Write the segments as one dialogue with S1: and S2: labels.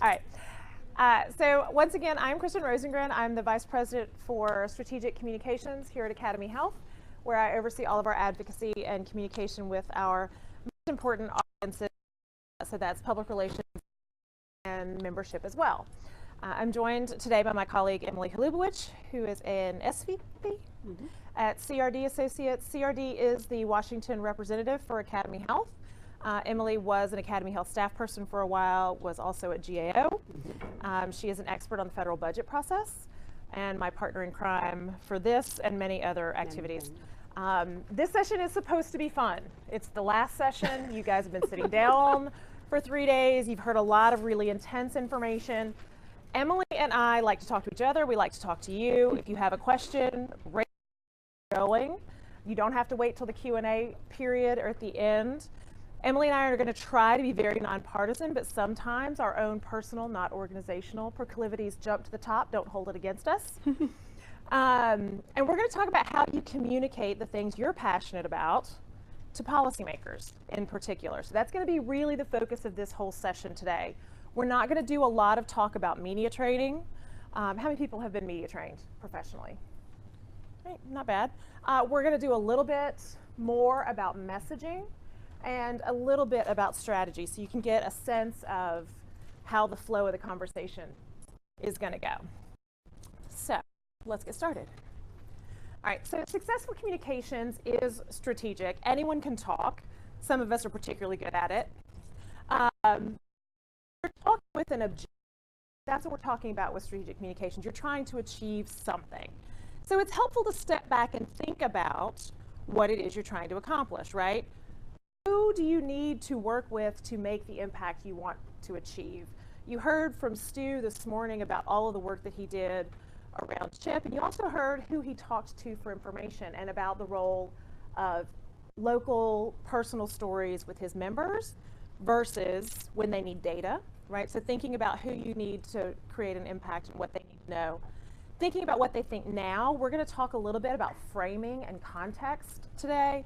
S1: All right. So once again, I'm Kristin Rosengren. I'm the Vice President for Strategic Communications here at AcademyHealth, where I oversee all of our advocacy and communication with our most important audiences. So that's public relations and membership as well. I'm joined today by my colleague, Emily Holubowich, who is an SVP at CRD Associates. CRD is the Washington representative for AcademyHealth. Emily was an AcademyHealth staff person for a while, was also at GAO. She is an expert on the federal budget process and my partner in crime for this and many other activities. This session is supposed to be fun. It's the last session. You guys have been sitting down for 3 days. You've heard a lot of really intense information. Emily and I like to talk to each other. We like to talk to you. If you have a question, raise it going. You don't have to wait till the Q&A period or at the end. Emily and I are going to try to be very nonpartisan, but sometimes our own personal, not organizational, proclivities jump to the top. Don't hold it against us. And we're going to talk about how you communicate the things you're passionate about to policymakers in particular. So that's going to be really the focus of this whole session today. We're not going to do a lot of talk about media training. How many people have been media trained professionally? Right, not bad. We're going to do a little bit more about messaging and a little bit about strategy, so you can get a sense of how the flow of the conversation is going to go. So let's get started. All right, so successful communications is strategic. Anyone can talk. Some of us are particularly good at it. You're talking with an objective. That's what we're talking about with strategic communications. You're trying to achieve something. So it's helpful to step back and think about what it is you're trying to accomplish, right? Who do you need to work with to make the impact you want to achieve? You heard from Stu this morning about all of the work that he did around CHIP, and you also heard who he talked to for information and about the role of local personal stories with his members versus when they need data, right? So thinking about who you need to create an impact and what they need to know. Thinking about what they think now, we're going to talk a little bit about framing and context today.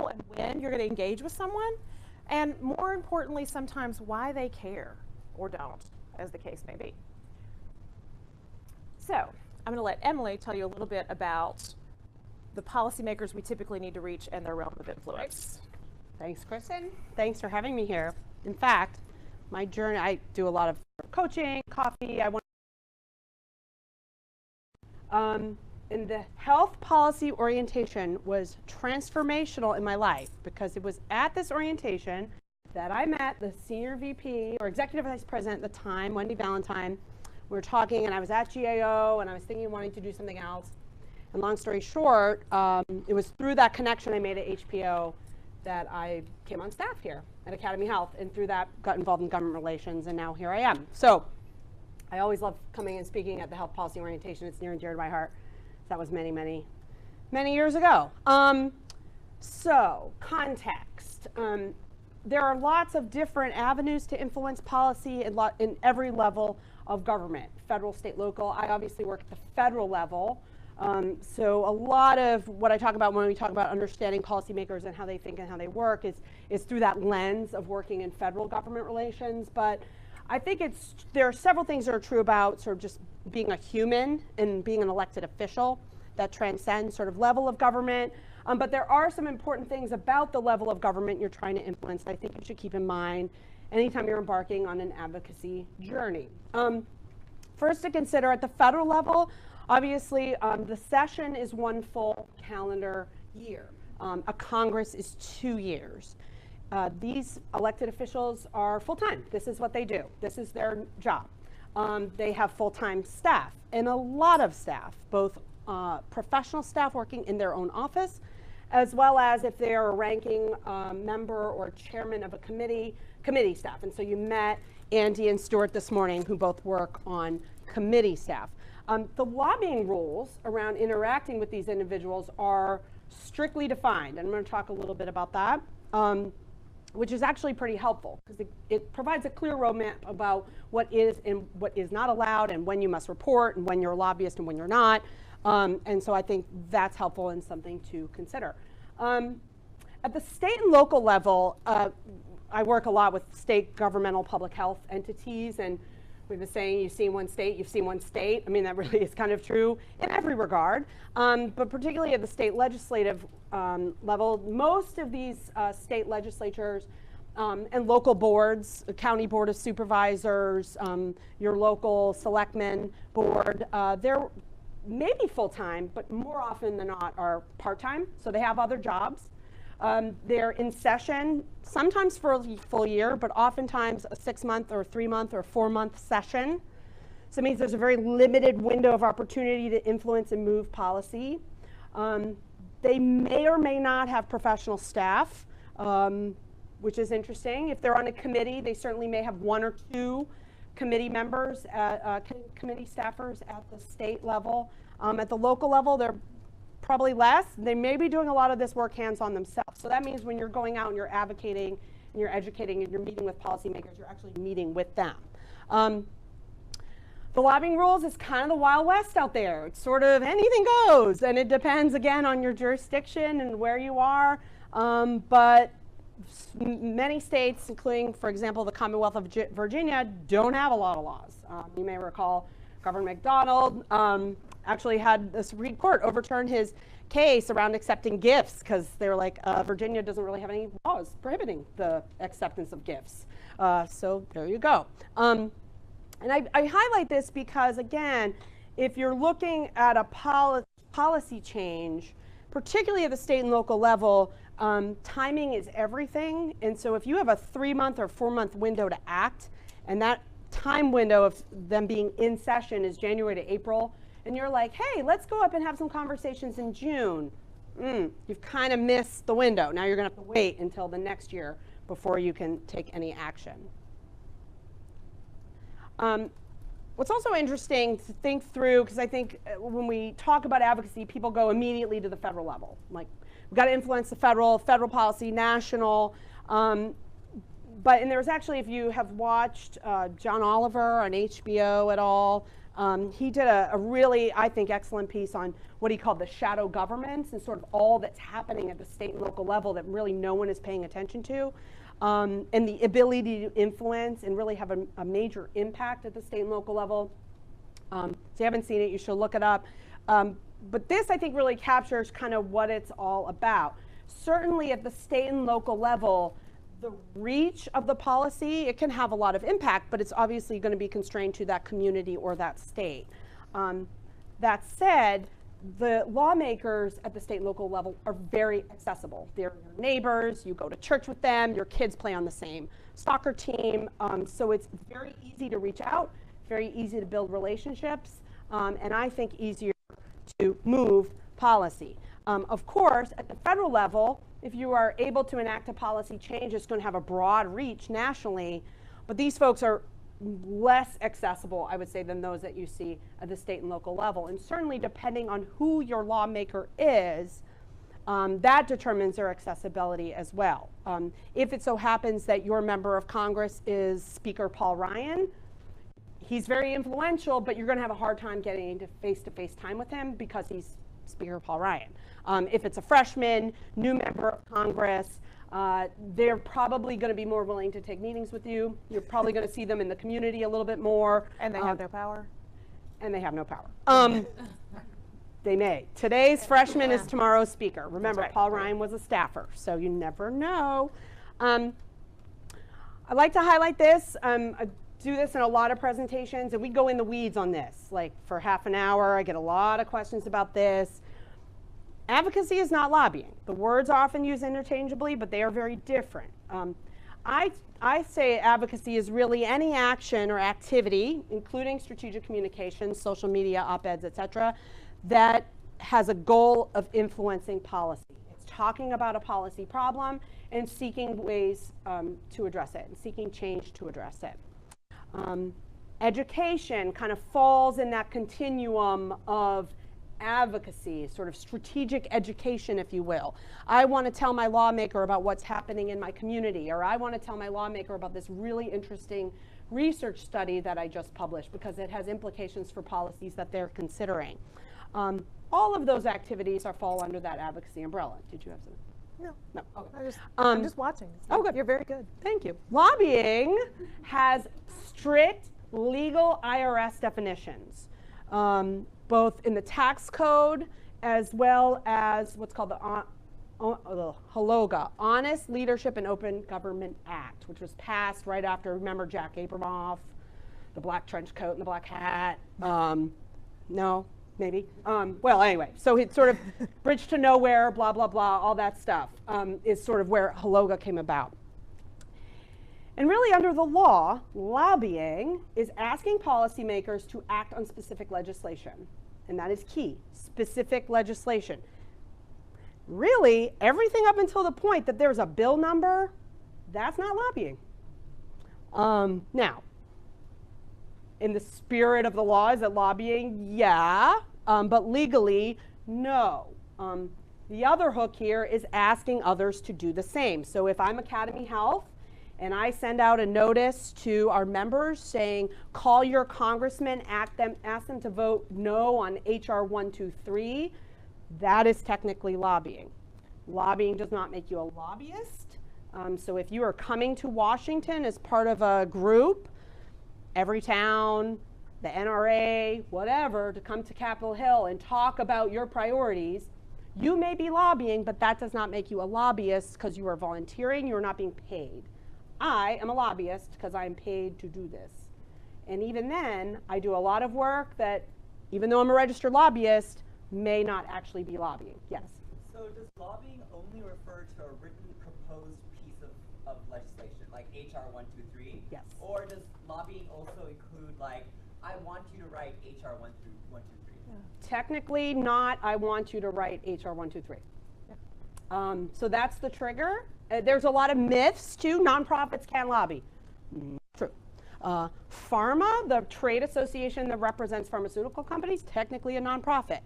S1: And when you're going to engage with someone, and more importantly, sometimes why they care or don't, as the case may be. So I'm going to let Emily tell you a little bit about the policymakers we typically need to reach and their realm of influence.
S2: Thanks, Kristin. Thanks for having me here. In fact, my journey, I do a lot of coaching, coffee. And the health policy orientation was transformational in my life because it was at this orientation that I met the senior VP or executive vice president at the time, Wendy Valentine. We were talking and I was at GAO and I was thinking of wanting to do something else. And long story short, it was through that connection I made at HPO that I came on staff here at AcademyHealth, and through that got involved in government relations, and now here I am. So I always love coming and speaking at the health policy orientation. It's near and dear to my heart. That was many, many, many years ago. So context. There are lots of different avenues to influence policy in every level of government, federal, state, local. I obviously work at the federal level. So a lot of what I talk about when we talk about understanding policymakers and how they think and how they work is through that lens of working in federal government relations. But I think there are several things that are true about sort of just being a human and being an elected official that transcends sort of level of government. But there are some important things about the level of government you're trying to influence that I think you should keep in mind anytime you're embarking on an advocacy journey. First to consider at the federal level, obviously the session is one full calendar year. A Congress is 2 years. These elected officials are full-time. This is what they do. This is their job. They have full-time staff and a lot of staff, both professional staff working in their own office, as well as if they are a ranking member or chairman of a committee staff. And so you met Andy and Stuart this morning, who both work on committee staff. The lobbying rules around interacting with these individuals are strictly defined, and I'm going to talk a little bit about that. Which is actually pretty helpful because it provides a clear roadmap about what is and what is not allowed and when you must report and when you're a lobbyist and when you're not. And so I think that's helpful and something to consider. At the state and local level, I work a lot with state governmental public health entities, and we've been saying you've seen one state, you've seen one state. I mean, that really is kind of true in every regard, but particularly at the state legislative level, most of these state legislatures and local boards, county board of supervisors, your local selectmen board, they're maybe full-time, but more often than not are part-time, so they have other jobs. They're in session, sometimes for a full year, but oftentimes a 6-month or 3-month or 4-month session. So it means there's a very limited window of opportunity to influence and move policy. They may or may not have professional staff, which is interesting. If they're on a committee, they certainly may have 1 or 2 committee members, committee staffers at the state level. At the local level, they're probably less. They may be doing a lot of this work hands-on themselves. So that means when you're going out and you're advocating and you're educating and you're meeting with policymakers, you're actually meeting with them. The lobbying rules is kind of the Wild West out there. It's sort of anything goes, and it depends again on your jurisdiction and where you are. But many states, including, for example, the Commonwealth of Virginia, don't have a lot of laws. You may recall Governor McDonald actually had the Supreme Court overturn his case around accepting gifts because they were like, Virginia doesn't really have any laws prohibiting the acceptance of gifts. So there you go. And I highlight this because, again, if you're looking at a policy change, particularly at the state and local level, timing is everything. And so if you have a 3-month or 4-month window to act, and that time window of them being in session is January to April, and you're like, hey, let's go up and have some conversations in June, you've kind of missed the window. Now you're going to have to wait until the next year before you can take any action. What's also interesting to think through, because I think when we talk about advocacy, people go immediately to the federal level. Like, we've got to influence the federal policy, national. And there's actually, if you have watched John Oliver on HBO at all, he did a really, I think, excellent piece on what he called the shadow governments and sort of all that's happening at the state and local level that really no one is paying attention to. And the ability to influence and really have a major impact at the state and local level. So if you haven't seen it, you should look it up. But this, I think, really captures kind of what it's all about. Certainly at the state and local level, the reach of the policy, it can have a lot of impact, but it's obviously going to be constrained to that community or that state. That said, the lawmakers at the state and local level are very accessible. They're your neighbors, you go to church with them, your kids play on the same soccer team. So it's very easy to reach out, very easy to build relationships, and I think easier to move policy. Of course, at the federal level, if you are able to enact a policy change, it's going to have a broad reach nationally, but these folks are less accessible, I would say, than those that you see at the state and local level. And certainly depending on who your lawmaker is, that determines their accessibility as well. If it so happens that your member of Congress is Speaker Paul Ryan, he's very influential, but you're going to have a hard time getting into face-to-face time with him because he's Speaker Paul Ryan. If it's a freshman, new member of Congress, they're probably going to be more willing to take meetings with you. You're probably going to see them in the community a little bit more.
S1: And they have no power?
S2: And they have no power. They may. Today's freshman is tomorrow's speaker. Remember, right. Paul Ryan was a staffer, so you never know. I like to highlight this. I do this in a lot of presentations, and we go in the weeds on this. Like for half an hour, I get a lot of questions about this. Advocacy is not lobbying. The words are often used interchangeably, but they are very different. I say advocacy is really any action or activity, including strategic communications, social media, op-eds, etc., that has a goal of influencing policy. It's talking about a policy problem and seeking ways to address it and seeking change to address it. Education kind of falls in that continuum of advocacy, sort of strategic education, if you will. I want to tell my lawmaker about what's happening in my community, or I want to tell my lawmaker about this really interesting research study that I just published because it has implications for policies that they're considering. All of those activities fall under that advocacy umbrella. Did you have something?
S1: No.
S2: No. Okay.
S1: I'm just watching.
S2: Oh, good.
S1: You're very good.
S2: Thank you. Lobbying has strict legal IRS definitions, both in the tax code as well as what's called the HOLOGA, Honest Leadership and Open Government Act, which was passed right after, remember Jack Abramoff, the black trench coat and the black hat? No, maybe. Well, anyway, so it's sort of bridge to nowhere, blah, blah, blah, all that stuff is sort of where HOLOGA came about. And really under the law, lobbying is asking policymakers to act on specific legislation. And that is key, specific legislation. Really, everything up until the point that there's a bill number, that's not lobbying. Now, in the spirit of the law, is it lobbying? Yeah, but legally, no. The other hook here is asking others to do the same. So if I'm AcademyHealth and I send out a notice to our members saying, call your congressman, ask them to vote no on HR 123, that is technically lobbying. Lobbying does not make you a lobbyist. So if you are coming to Washington as part of a group, Everytown, the NRA, whatever, to come to Capitol Hill and talk about your priorities, you may be lobbying, but that does not make you a lobbyist because you are volunteering, you are not being paid. I am a lobbyist because I am paid to do this. And even then, I do a lot of work that, even though I'm a registered lobbyist, may not actually be lobbying. Yes?
S3: So does lobbying only refer to a written proposed piece of legislation, like HR 123?
S2: Yes.
S3: Or does lobbying also include, like, I want you to write HR 123?
S1: Yeah.
S2: Technically not, I want you to write HR 123. Yeah. So that's the trigger. There's a lot of myths too. Nonprofits can't lobby. True. Pharma, the trade association that represents pharmaceutical companies, technically a nonprofit.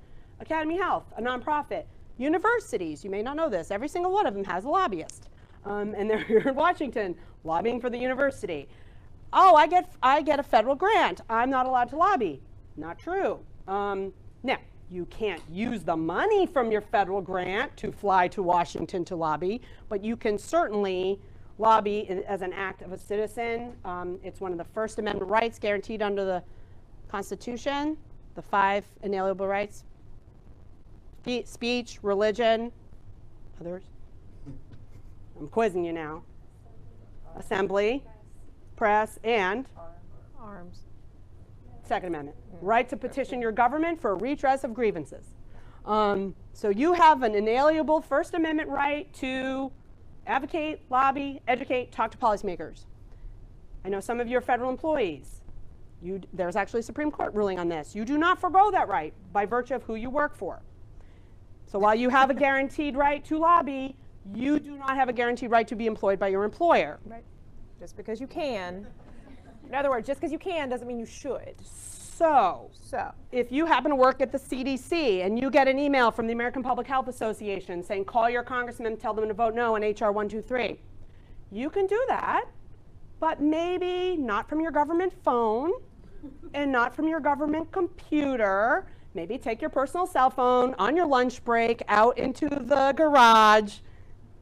S2: AcademyHealth, a nonprofit. Universities, you may not know this, every single one of them has a lobbyist. And they're here in Washington lobbying for the university. Oh, I get a federal grant. I'm not allowed to lobby. Not true. Now, you can't use the money from your federal grant to fly to Washington to lobby, but you can certainly lobby as an act of a citizen. It's one of the First Amendment rights guaranteed under the Constitution, the 5 inalienable rights. Speech, religion, others. I'm quizzing you now. Assembly, press, and
S1: Arms.
S2: Second Amendment. Right to petition your government for redress of grievances. So you have an inalienable First Amendment right to advocate, lobby, educate, talk to policymakers. I know some of you are federal employees. There's actually a Supreme Court ruling on this. You do not forgo that right by virtue of who you work for. So while you have a guaranteed right to lobby, you do not have a guaranteed right to be employed by your employer.
S1: Right. Just because you can. In other words, just because you can doesn't mean you should.
S2: So, if you happen to work at the CDC and you get an email from the American Public Health Association saying, call your congressman and tell them to vote no on HR 123, you can do that, but maybe not from your government phone and not from your government computer. Maybe take your personal cell phone on your lunch break out into the garage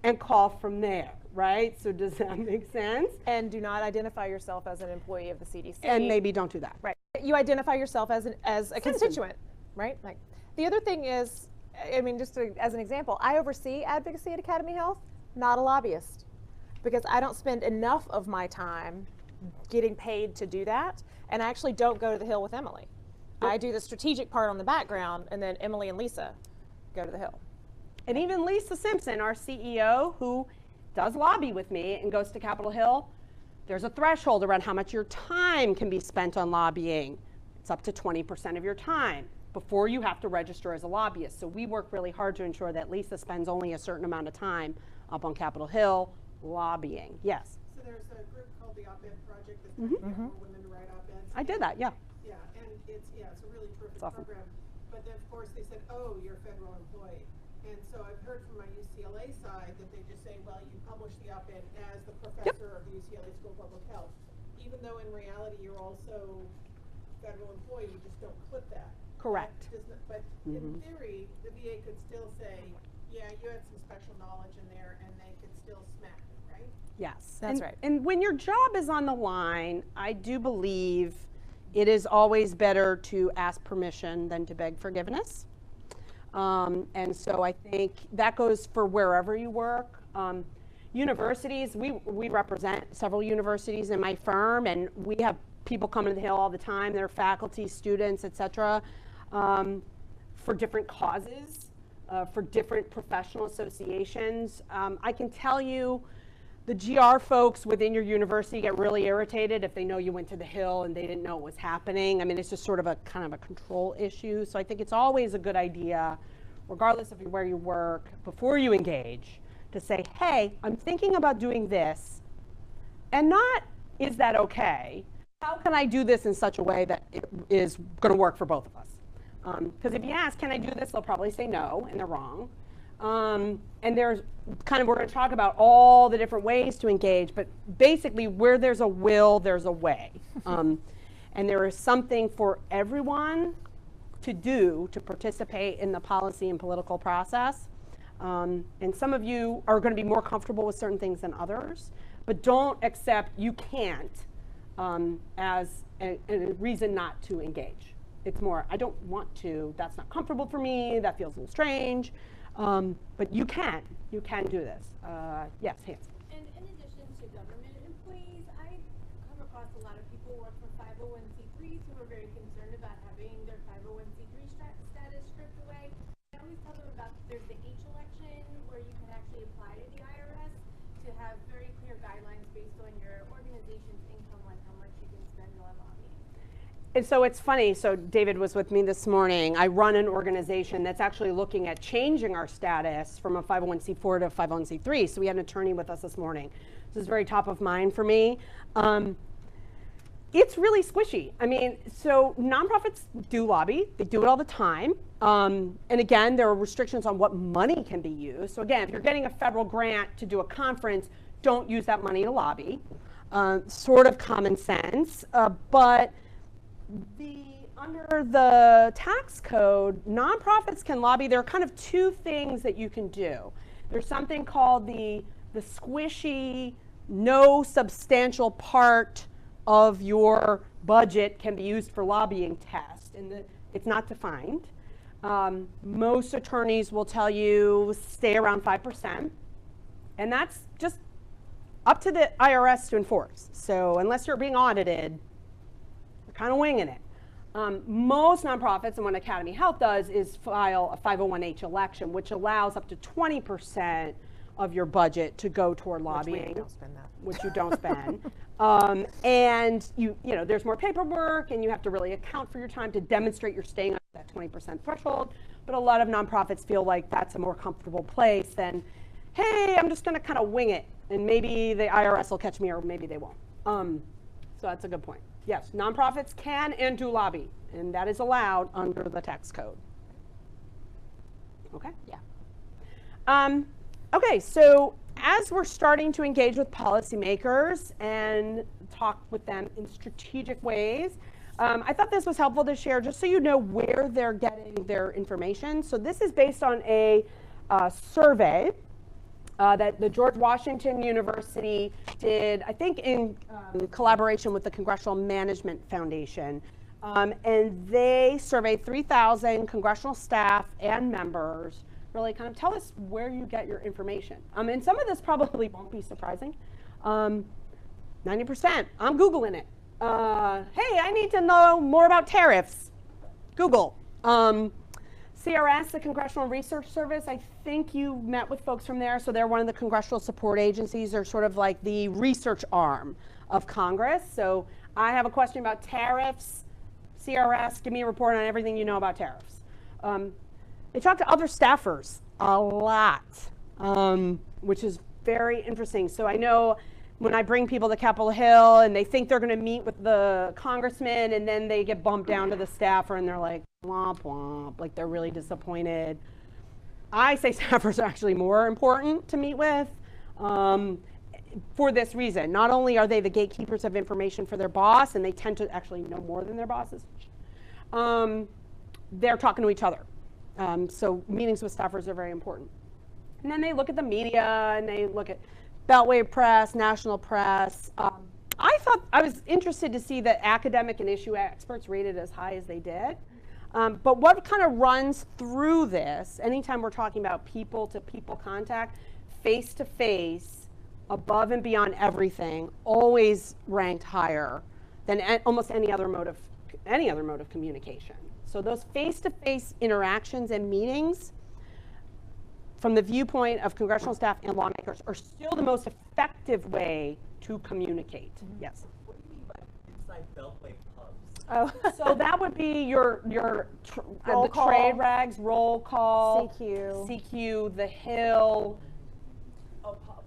S2: and call from there. Right? So does that make sense?
S1: And do not identify yourself as an employee of the CDC.
S2: And maybe don't do that.
S1: Right. You identify yourself as a constituent, right? Like the other thing is, I mean, just as an example, I oversee advocacy at AcademyHealth, not a lobbyist, because I don't spend enough of my time getting paid to do that, and I actually don't go to the Hill with Emily. I do the strategic part on the background, and then Emily and Lisa go to the Hill.
S2: And even Lisa Simpson, our CEO, who does lobby with me and goes to Capitol Hill, there's a threshold around how much your time can be spent on lobbying. It's up to 20% of your time before you have to register as a lobbyist. So we work really hard to ensure that Lisa spends only a certain amount of time up on Capitol Hill lobbying. Yes?
S4: So there's a group called the Op-Ed Project that's trying to get more women to write op-eds.
S2: I did that, yeah.
S4: Yeah, and it's a really terrific program. But then of course they said, oh, you're a federal employee. And so I've heard from my UCLA side that they just say, well, you publish the op-ed as the professor of the UCLA School of Public Health. Even though in reality you're also federal employee, you just don't put that.
S2: Correct.
S4: But in theory, the VA could still say, Yeah, you had some special knowledge in there and they could still smack it, right?
S2: Yes.
S1: That's right.
S2: And when your job is on the line, I do believe it is always better to ask permission than to beg forgiveness. And so I think that goes for wherever you work. Universities, we represent several universities in my firm, and we have people coming to the Hill all the time. They're faculty, students, et cetera, for different causes, for different professional associations. I can tell you the GR folks within your university get really irritated if they know you went to the Hill and they didn't know what was happening. I mean, it's just sort of a kind of a control issue. So I think it's always a good idea, regardless of where you work, before you engage, to say, hey, I'm thinking about doing this, and not, is that okay? How can I do this in such a way that it is going to work for both of us? Because if you ask, can I do this, they'll probably say no, and they're wrong. And there's kind of, we're going to talk about all the different ways to engage, but basically where there's a will, there's a way. And there is something for everyone to do to participate in the policy and political process. And some of you are going to be more comfortable with certain things than others, but don't accept you can't as a reason not to engage. It's more, I don't want to, that's not comfortable for me, that feels a little strange, but you can do this. Yes, Hans.
S5: And in addition to government employees, I come across a lot of people who work for 501c3s who are very concerned about having their 501c3 status stripped away. I always tell them about there's the H election where you can actually apply to the IRS to have very clear guidelines based on your organization's income on how much you can spend on lobbying.
S2: And so it's funny, so David was with me this morning. I run an organization that's actually looking at changing our status from a 501c4 to a 501c3. So we had an attorney with us this morning. This is very top of mind for me. It's really squishy. I mean, so nonprofits do lobby. They do it all the time. And again, there are restrictions on what money can be used. So again, if you're getting a federal grant to do a conference, don't use that money to lobby. Sort of common sense, but under the tax code, nonprofits can lobby. There are kind of two things that you can do. There's something called the squishy, no substantial part of your budget can be used for lobbying test, and it's not defined. Most attorneys will tell you stay around 5%, and that's just up to the IRS to enforce. So unless you're being audited, kind of winging it. Most nonprofits, and what AcademyHealth does, is file a 501h election, which allows up to 20% of your budget to go toward lobbying, which you don't spend. And you know, there's more paperwork, and you have to really account for your time to demonstrate you're staying under that 20% threshold. But a lot of nonprofits feel like that's a more comfortable place than, hey, I'm just going to kind of wing it, and maybe the IRS will catch me, or maybe they won't. So that's a good point. Yes, nonprofits can and do lobby, and that is allowed under the tax code. Okay? Yeah. Okay, so as we're starting to engage with policymakers and talk with them in strategic ways, I thought this was helpful to share just so you know where they're getting their information. So this is based on a survey that the George Washington University did, I think in collaboration with the Congressional Management Foundation. And they surveyed 3,000 congressional staff and members, really kind of tell us where you get your information. And some of this probably won't be surprising. 90%, I'm Googling it. Hey, I need to know more about tariffs. Google. CRS, the Congressional Research Service, I think you met with folks from there. So they're one of the congressional support agencies. They're sort of like the research arm of Congress. So I have a question about tariffs. CRS, give me a report on everything you know about tariffs. They talk to other staffers a lot, which is very interesting. So I know when I bring people to Capitol Hill and they think they're going to meet with the congressman, and then they get bumped down to the staffer and they're like, womp womp, like they're really disappointed. I say staffers are actually more important to meet with for this reason. Not only are they the gatekeepers of information for their boss, and they tend to actually know more than their bosses, they're talking to each other. So meetings with staffers are very important. And then they look at the media and they look at Beltway press, national press. I was interested to see that academic and issue experts rated as high as they did. But what kind of runs through this, anytime we're talking about people-to-people contact, face-to-face, above and beyond everything, always ranked higher than almost any other mode of communication. So those face-to-face interactions and meetings, from the viewpoint of congressional staff and lawmakers, are still the most effective way to communicate. Yes.
S3: What do you mean by inside Beltway pubs?
S1: Oh,
S2: So that would be your
S1: Roll
S2: the
S1: call.
S2: trade rags, roll call,
S1: CQ.
S2: CQ, The Hill,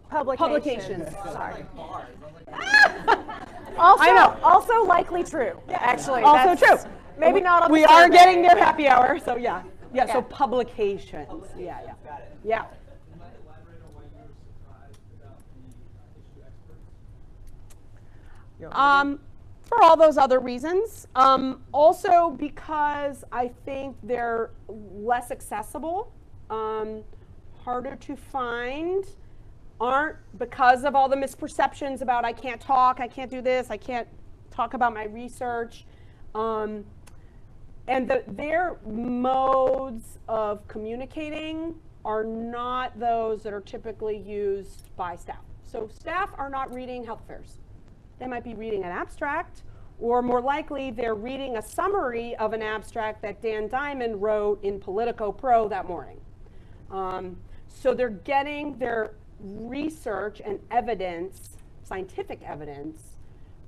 S1: Publications.
S2: Sorry.
S3: Like bars. I was like,
S1: Also,
S2: I know.
S1: Also likely true. Actually,
S2: Also
S1: that's
S2: true.
S1: Maybe not on the
S2: We are
S1: survey.
S2: getting near happy hour, so yeah. Yeah, so
S1: Yeah.
S2: publications. Yeah.
S3: got it.
S2: Yeah.
S6: You might elaborate on why you were surprised about the issue experts?
S2: For all those other reasons. Also because I think they're less accessible, harder to find, aren't because of all the misperceptions about I can't talk, I can't do this, I can't talk about my research. And their modes of communicating are not those that are typically used by staff. So staff are not reading health affairs. They might be reading an abstract, or more likely they're reading a summary of an abstract that Dan Diamond wrote in Politico Pro that morning. So they're getting their research and evidence, scientific evidence,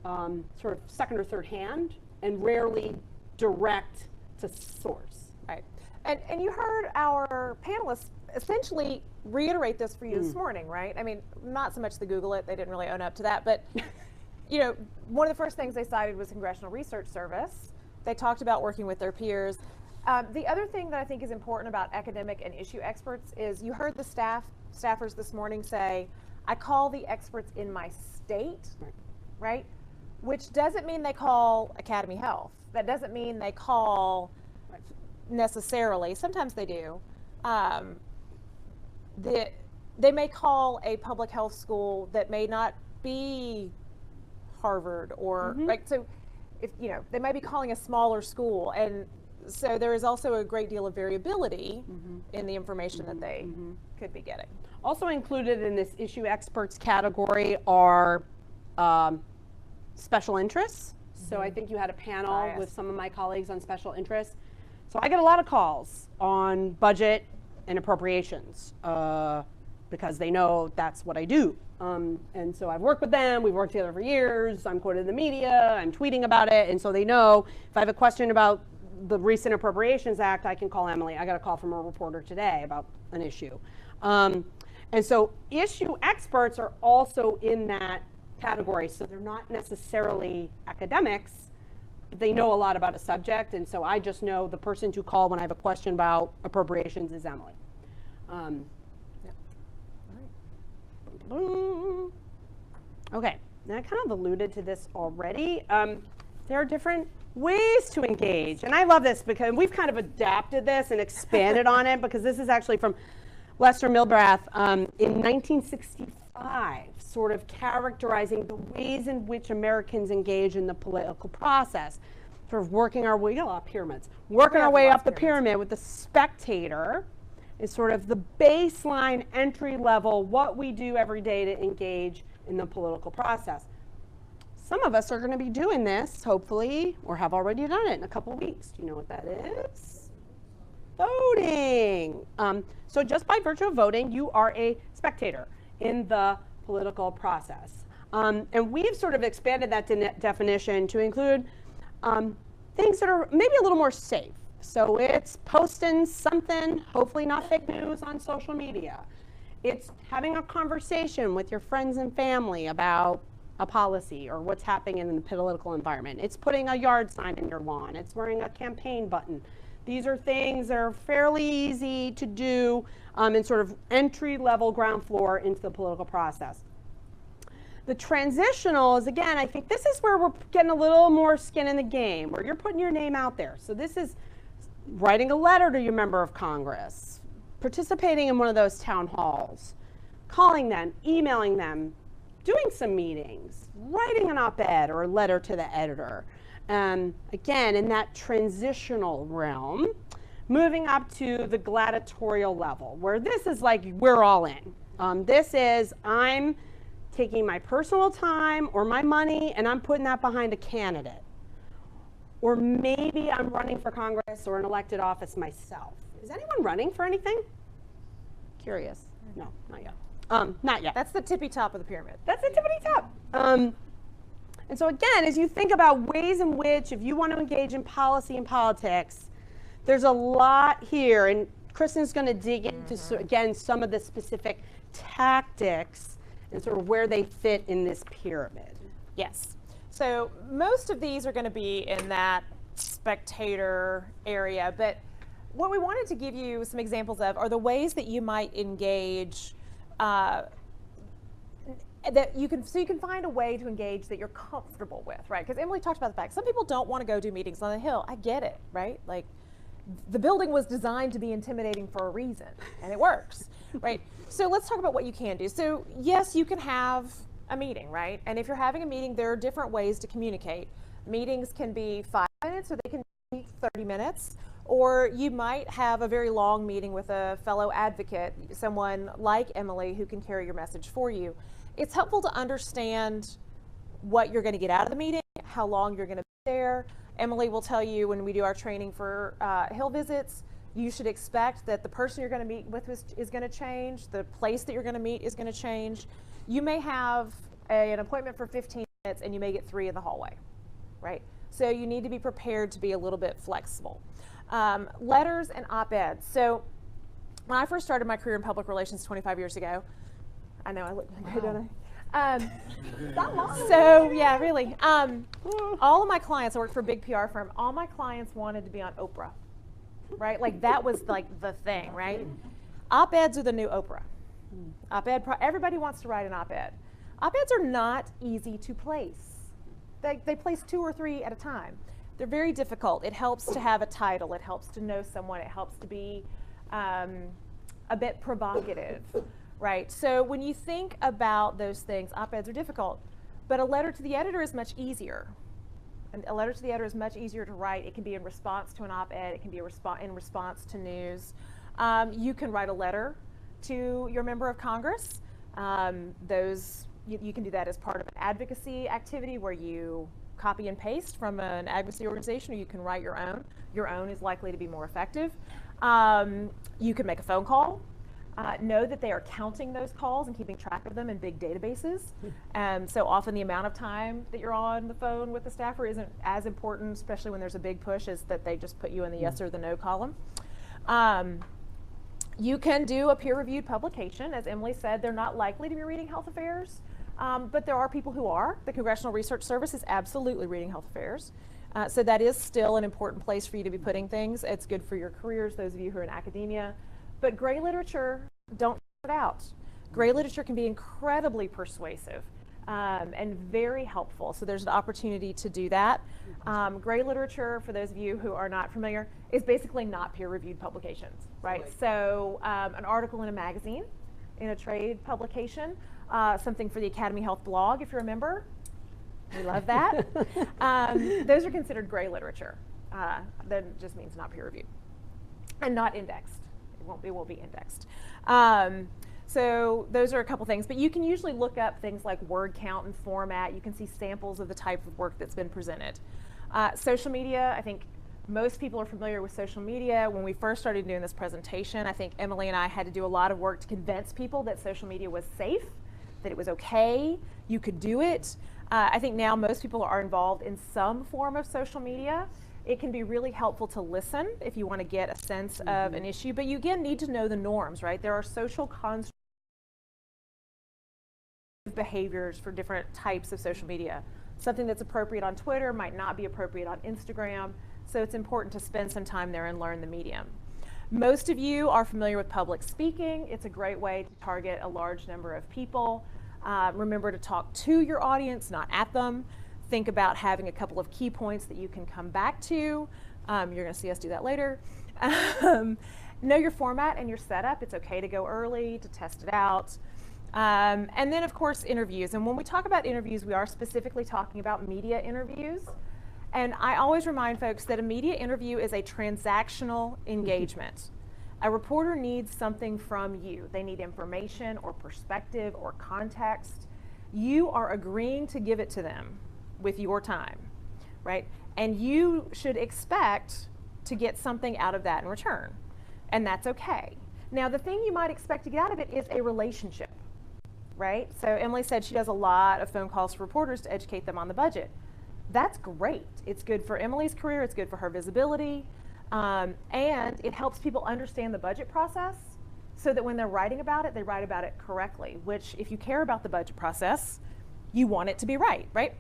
S2: sort of second or third hand, and rarely direct to source.
S1: Right. And you heard our panelists essentially reiterate this for you this morning, right? I mean, not so much the Google it, they didn't really own up to that, but you know, one of the first things they cited was Congressional Research Service. They talked about working with their peers. The other thing that I think is important about academic and issue experts is you heard the staffers this morning say, I call the experts in my state, right? Which doesn't mean they call AcademyHealth. That doesn't mean they call necessarily, sometimes they do. They may call a public health school that may not be Harvard or like, so if you know, they might be calling a smaller school, and so there is also a great deal of variability in the information that they could be getting.
S2: Also included in this issue experts category are special interests. So I think you had a panel with some of my colleagues on special interests. So I get a lot of calls on budget and appropriations because they know that's what I do. And so I've worked with them, we've worked together for years, I'm quoted in the media, I'm tweeting about it, and so they know if I have a question about the recent Appropriations Act, I can call Emily. I got a call from a reporter today about an issue. And so issue experts are also in that category, so they're not necessarily academics, but they know a lot about a subject, and so I just know the person to call when I have a question about appropriations is Emily. Okay, now I kind of alluded to this already. There are different ways to engage, and I love this because we've kind of adapted this and expanded on it, because this is actually from Lester Milbrath in 1965, sort of characterizing the ways in which Americans engage in the political process, sort of working our way, we got a lot of pyramids, working our way up the pyramid with the spectator is sort of the baseline entry level, what we do every day to engage in the political process. Some of us are going to be doing this, hopefully, or have already done it in a couple of weeks. Do you know what that is? Voting. So just by virtue of voting, you are a spectator in the political process. And we've sort of expanded that definition to include things that are maybe a little more safe. So it's posting something, hopefully not fake news, on social media. It's having a conversation with your friends and family about a policy or what's happening in the political environment. It's putting a yard sign in your lawn. It's wearing a campaign button. These are things that are fairly easy to do in sort of entry-level ground floor into the political process. The transitional is, again, I think this is where we're getting a little more skin in the game, where you're putting your name out there. So this is writing a letter to your member of Congress, participating in one of those town halls, calling them, emailing them, doing some meetings, writing an op-ed or a letter to the editor. Again, in that transitional realm, moving up to the gladiatorial level, where this is like we're all in. This is I'm taking my personal time or my money and I'm putting that behind a candidate. Or maybe I'm running for Congress or an elected office myself. Is anyone running for anything? Curious. No, not yet. Not yet.
S1: That's the tippy top of the pyramid.
S2: That's the tippity top. And so again, as you think about ways in which, if you want to engage in policy and politics, there's a lot here. And Kristin's going to dig into, again, some of the specific tactics and sort of where they fit in this pyramid.
S1: Yes. So most of these are going to be in that spectator area, but what we wanted to give you some examples of are the ways that you might engage, that you can find a way to engage that you're comfortable with, right? Because Emily talked about the fact some people don't want to go do meetings on the Hill. I get it, right? Like the building was designed to be intimidating for a reason, and it works, right? So let's talk about what you can do. So yes, you can have a meeting, right? And if you're having a meeting, there are different ways to communicate. Meetings can be 5 minutes, or they can be 30 minutes. Or you might have a very long meeting with a fellow advocate, someone like Emily who can carry your message for you. It's helpful to understand what you're going to get out of the meeting, how long you're going to be there. Emily will tell you when we do our training for Hill visits, you should expect that the person you're going to meet with is going to change, the place that you're going to meet is going to change. You may have an appointment for 15 minutes and you may get 3 in the hallway, right? So you need to be prepared to be a little bit flexible. Letters and op-eds. So when I first started my career in public relations 25 years ago, I know I look good, don't I? So yeah, really. All of my clients, I worked for a big PR firm, all my clients wanted to be on Oprah, right? Like that was like the thing, right? Op-eds are the new Oprah. Everybody wants to write an op-ed. Op-eds are not easy to place. They place 2 or 3 at a time. They're very difficult. It helps to have a title. It helps to know someone. It helps to be a bit provocative, right? So when you think about those things, op-eds are difficult, but a letter to the editor is much easier. And a letter to the editor is much easier to write. It can be in response to an op-ed. It can be in response to news. You can write a letter to your member of Congress. You can do that as part of an advocacy activity where you copy and paste from an advocacy organization, or you can write your own. Your own is likely to be more effective. You can make a phone call. Know that they are counting those calls and keeping track of them in big databases. So often the amount of time that you're on the phone with the staffer isn't as important, especially when there's a big push, as that they just put you in the yes or the no column. You can do a peer-reviewed publication. As Emily said, they're not likely to be reading health affairs. But there are people who are. The Congressional Research Service is absolutely reading health affairs. So that is still an important place for you to be putting things. It's good for your careers, those of you who are in academia. But gray literature, don't start out. Gray literature can be incredibly persuasive and very helpful. So there's an opportunity to do that. Gray literature, for those of you who are not familiar, is basically not peer-reviewed publications, right? So an article in a magazine, in a trade publication, something for the AcademyHealth blog, if you're a member. We love that. Those are considered gray literature. That just means not peer-reviewed and not indexed. It won't be indexed. So those are a couple things, but you can usually look up things like word count and format. You can see samples of the type of work that's been presented. Social media, I think most people are familiar with social media. When we first started doing this presentation, I think Emily and I had to do a lot of work to convince people that social media was safe, that it was okay, you could do it. I think now most people are involved in some form of social media. It can be really helpful to listen if you want to get a sense of an issue, but you again need to know the norms, right? There are social constructs behaviors for different types of social media. Something that's appropriate on Twitter might not be appropriate on Instagram, so it's important to spend some time there and learn the medium. Most of you are familiar with public speaking. It's a great way to target a large number of people. Remember to talk to your audience, not at them. Think about having a couple of key points that you can come back to. You're going to see us do that later. Know your format and your setup. It's okay to go early, to test it out. And then, of course, interviews. And when we talk about interviews, we are specifically talking about media interviews. And I always remind folks that a media interview is a transactional engagement. A reporter needs something from you. They need information or perspective or context. You are agreeing to give it to them with your time, right? And you should expect to get something out of that in return. And that's okay. Now, the thing you might expect to get out of it is a relationship, right? So Emily said she does a lot of phone calls to reporters to educate them on the budget. That's great. It's good for Emily's career. It's good for her visibility. And it helps people understand the budget process so that when they're writing about it, they write about it correctly, which if you care about the budget process, you want it to be right?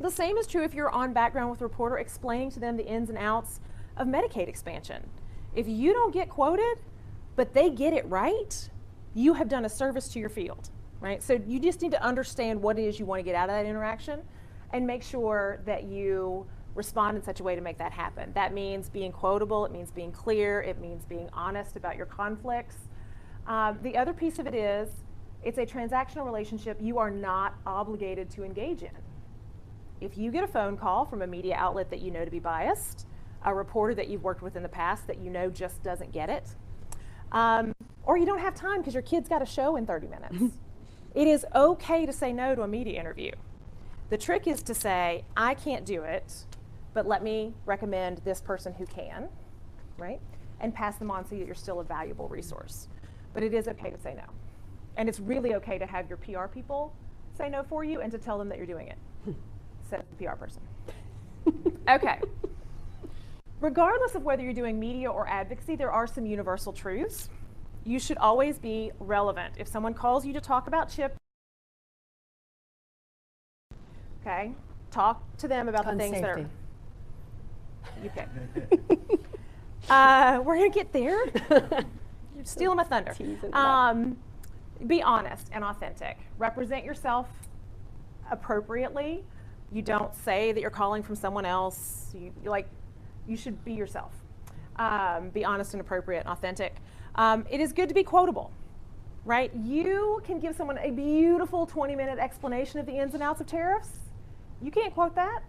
S1: The same is true if you're on background with a reporter explaining to them the ins and outs of Medicaid expansion. If you don't get quoted, but they get it right, you have done a service to your field, right? So you just need to understand what it is you want to get out of that interaction and make sure that you respond in such a way to make that happen. That means being quotable, it means being clear, it means being honest about your conflicts. The other piece of it is, it's a transactional relationship you are not obligated to engage in. If you get a phone call from a media outlet that you know to be biased, a reporter that you've worked with in the past that you know just doesn't get it, or you don't have time because your kid's got a show in 30 minutes, it is okay to say no to a media interview. The trick is to say, I can't do it, but let me recommend this person who can, right? And pass them on so that you're still a valuable resource. But it is okay to say no. And it's really okay to have your PR people say no for you and to tell them that you're doing it. Says the PR person. Okay. Regardless of whether you're doing media or advocacy, there are some universal truths. You should always be relevant. If someone calls you to talk about CHIP, okay, talk to them about the things that are. Okay. We're gonna get there. You're stealing my thunder. Be honest and authentic. Represent yourself appropriately. You don't say that you're calling from someone else. You should be yourself. Be honest and appropriate and authentic. It is good to be quotable, right? You can give someone a beautiful 20-minute explanation of the ins and outs of tariffs. You can't quote that.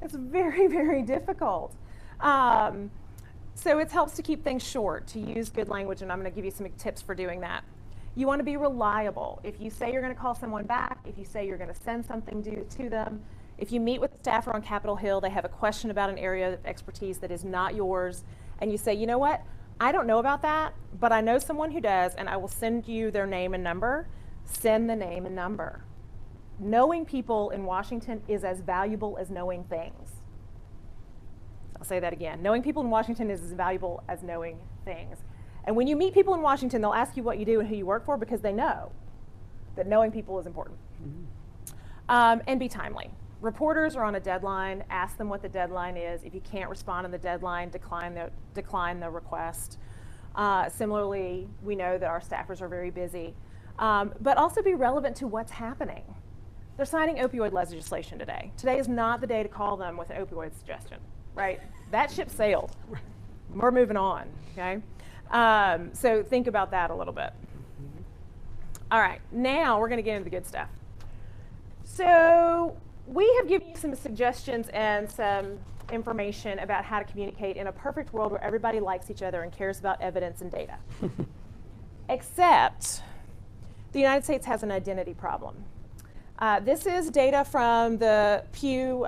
S1: It's very, very difficult. So it helps to keep things short, to use good language, and I'm going to give you some tips for doing that. You want to be reliable. If you say you're going to call someone back, if you say you're going to send something to them, if you meet with a staffer on Capitol Hill, they have a question about an area of expertise that is not yours, and you say, you know what, I don't know about that, but I know someone who does, and I will send you their name and number. Send the name and number. Knowing people in Washington is as valuable as knowing things. I'll say that again. Knowing people in Washington is as valuable as knowing things. And when you meet people in Washington, they'll ask you what you do and who you work for because they know that knowing people is important. And be timely. Reporters are on a deadline. Ask them what the deadline is. If you can't respond on the deadline, decline the request. Similarly, we know that our staffers are very busy. But also be relevant to what's happening. They're signing opioid legislation today. Today is not the day to call them with an opioid suggestion, right? That ship sailed. We're moving on, okay? So think about that a little bit. All right, now we're going to get into the good stuff. So we have given you some suggestions and some information about how to communicate in a perfect world where everybody likes each other and cares about evidence and data. Except the United States has an identity problem. This is data from the Pew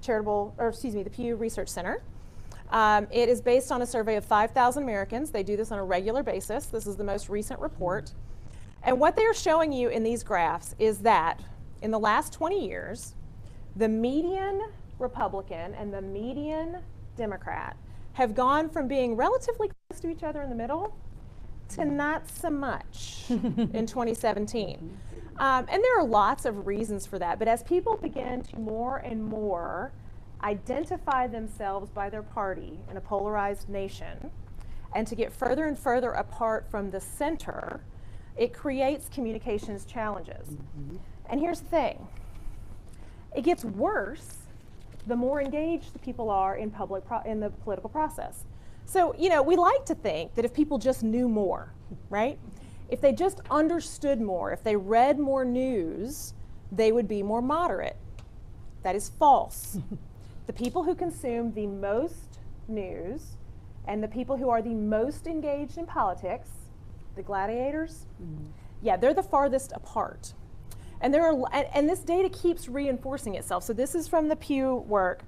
S1: the Pew Research Center. It is based on a survey of 5,000 Americans. They do this on a regular basis. This is the most recent report. And what they are showing you in these graphs is that in the last 20 years, the median Republican and the median Democrat have gone from being relatively close to each other in the middle to not so much in 2017. And there are lots of reasons for that, but as people begin to more and more identify themselves by their party in a polarized nation and to get further and further apart from the center, it creates communications challenges. And here's the thing. It gets worse the more engaged the people are in the political process. So, you know, we like to think that if people just knew more, right? If they just understood more, if they read more news, they would be more moderate. That is false. The people who consume the most news and the people who are the most engaged in politics, the gladiators, yeah, they're the farthest apart. And there are, and this data keeps reinforcing itself. So this is from the Pew work,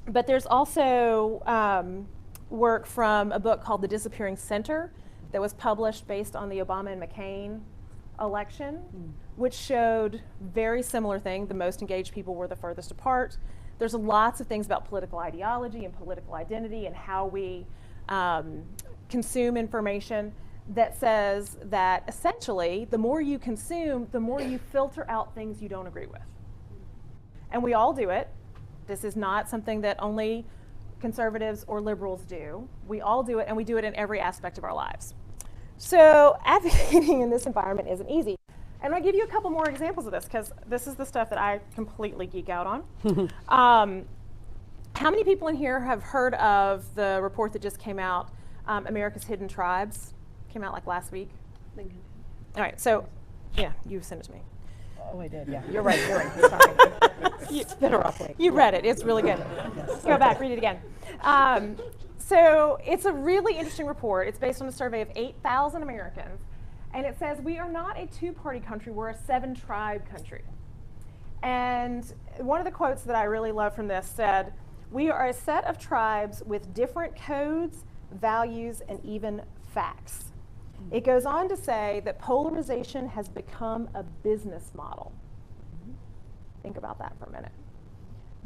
S1: but there's also work from a book called The Disappearing Center that was published based on the Obama and McCain election, which showed very similar thing. The most engaged people were the furthest apart. There's lots of things about political ideology and political identity and how we consume information that says that essentially the more you consume, the more you filter out things you don't agree with. And we all do it. This is not something that only conservatives or liberals do. We all do it, and we do it in every aspect of our lives. So advocating in this environment isn't easy. And I'll give you a couple more examples of this, because this is the stuff that I completely geek out on. How many people in here have heard of the report that just came out, America's Hidden Tribes? Came out like last week. All right, so yeah, you sent it to me.
S2: Oh, I did, yeah.
S1: You're right. Sorry.
S2: It's better off late.
S1: You read it. It's really good. Go back, read it again. So it's a really interesting report. It's based on a survey of 8,000 Americans. And it says we are not a two-party country, we're a 7-tribe country. And one of the quotes that I really love from this said, we are a set of tribes with different codes, values, and even facts. It goes on to say that polarization has become a business model. Think about that for a minute.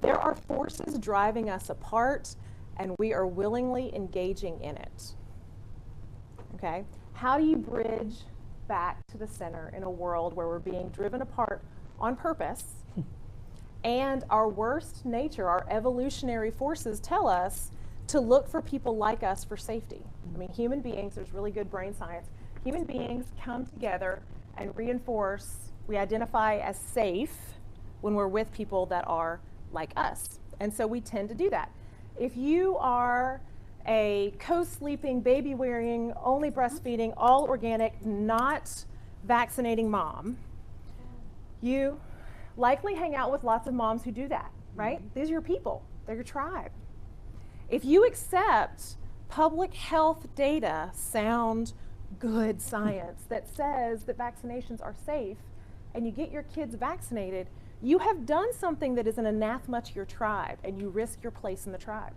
S1: There are forces driving us apart, and we are willingly engaging in it. Okay? How do you bridge back to the center in a world where we're being driven apart on purpose, and our worst nature, our evolutionary forces tell us to look for people like us for safety? I mean, human beings, there's really good brain science, human beings come together and reinforce, we identify as safe when we're with people that are like us. And so we tend to do that. If you are a co-sleeping, baby-wearing, only breastfeeding, all organic, not vaccinating mom, you likely hang out with lots of moms who do that, right? These are your people. They're your tribe. If you accept public health data, sound good science that says that vaccinations are safe, and you get your kids vaccinated, you have done something that is an anathema to your tribe, and you risk your place in the tribe,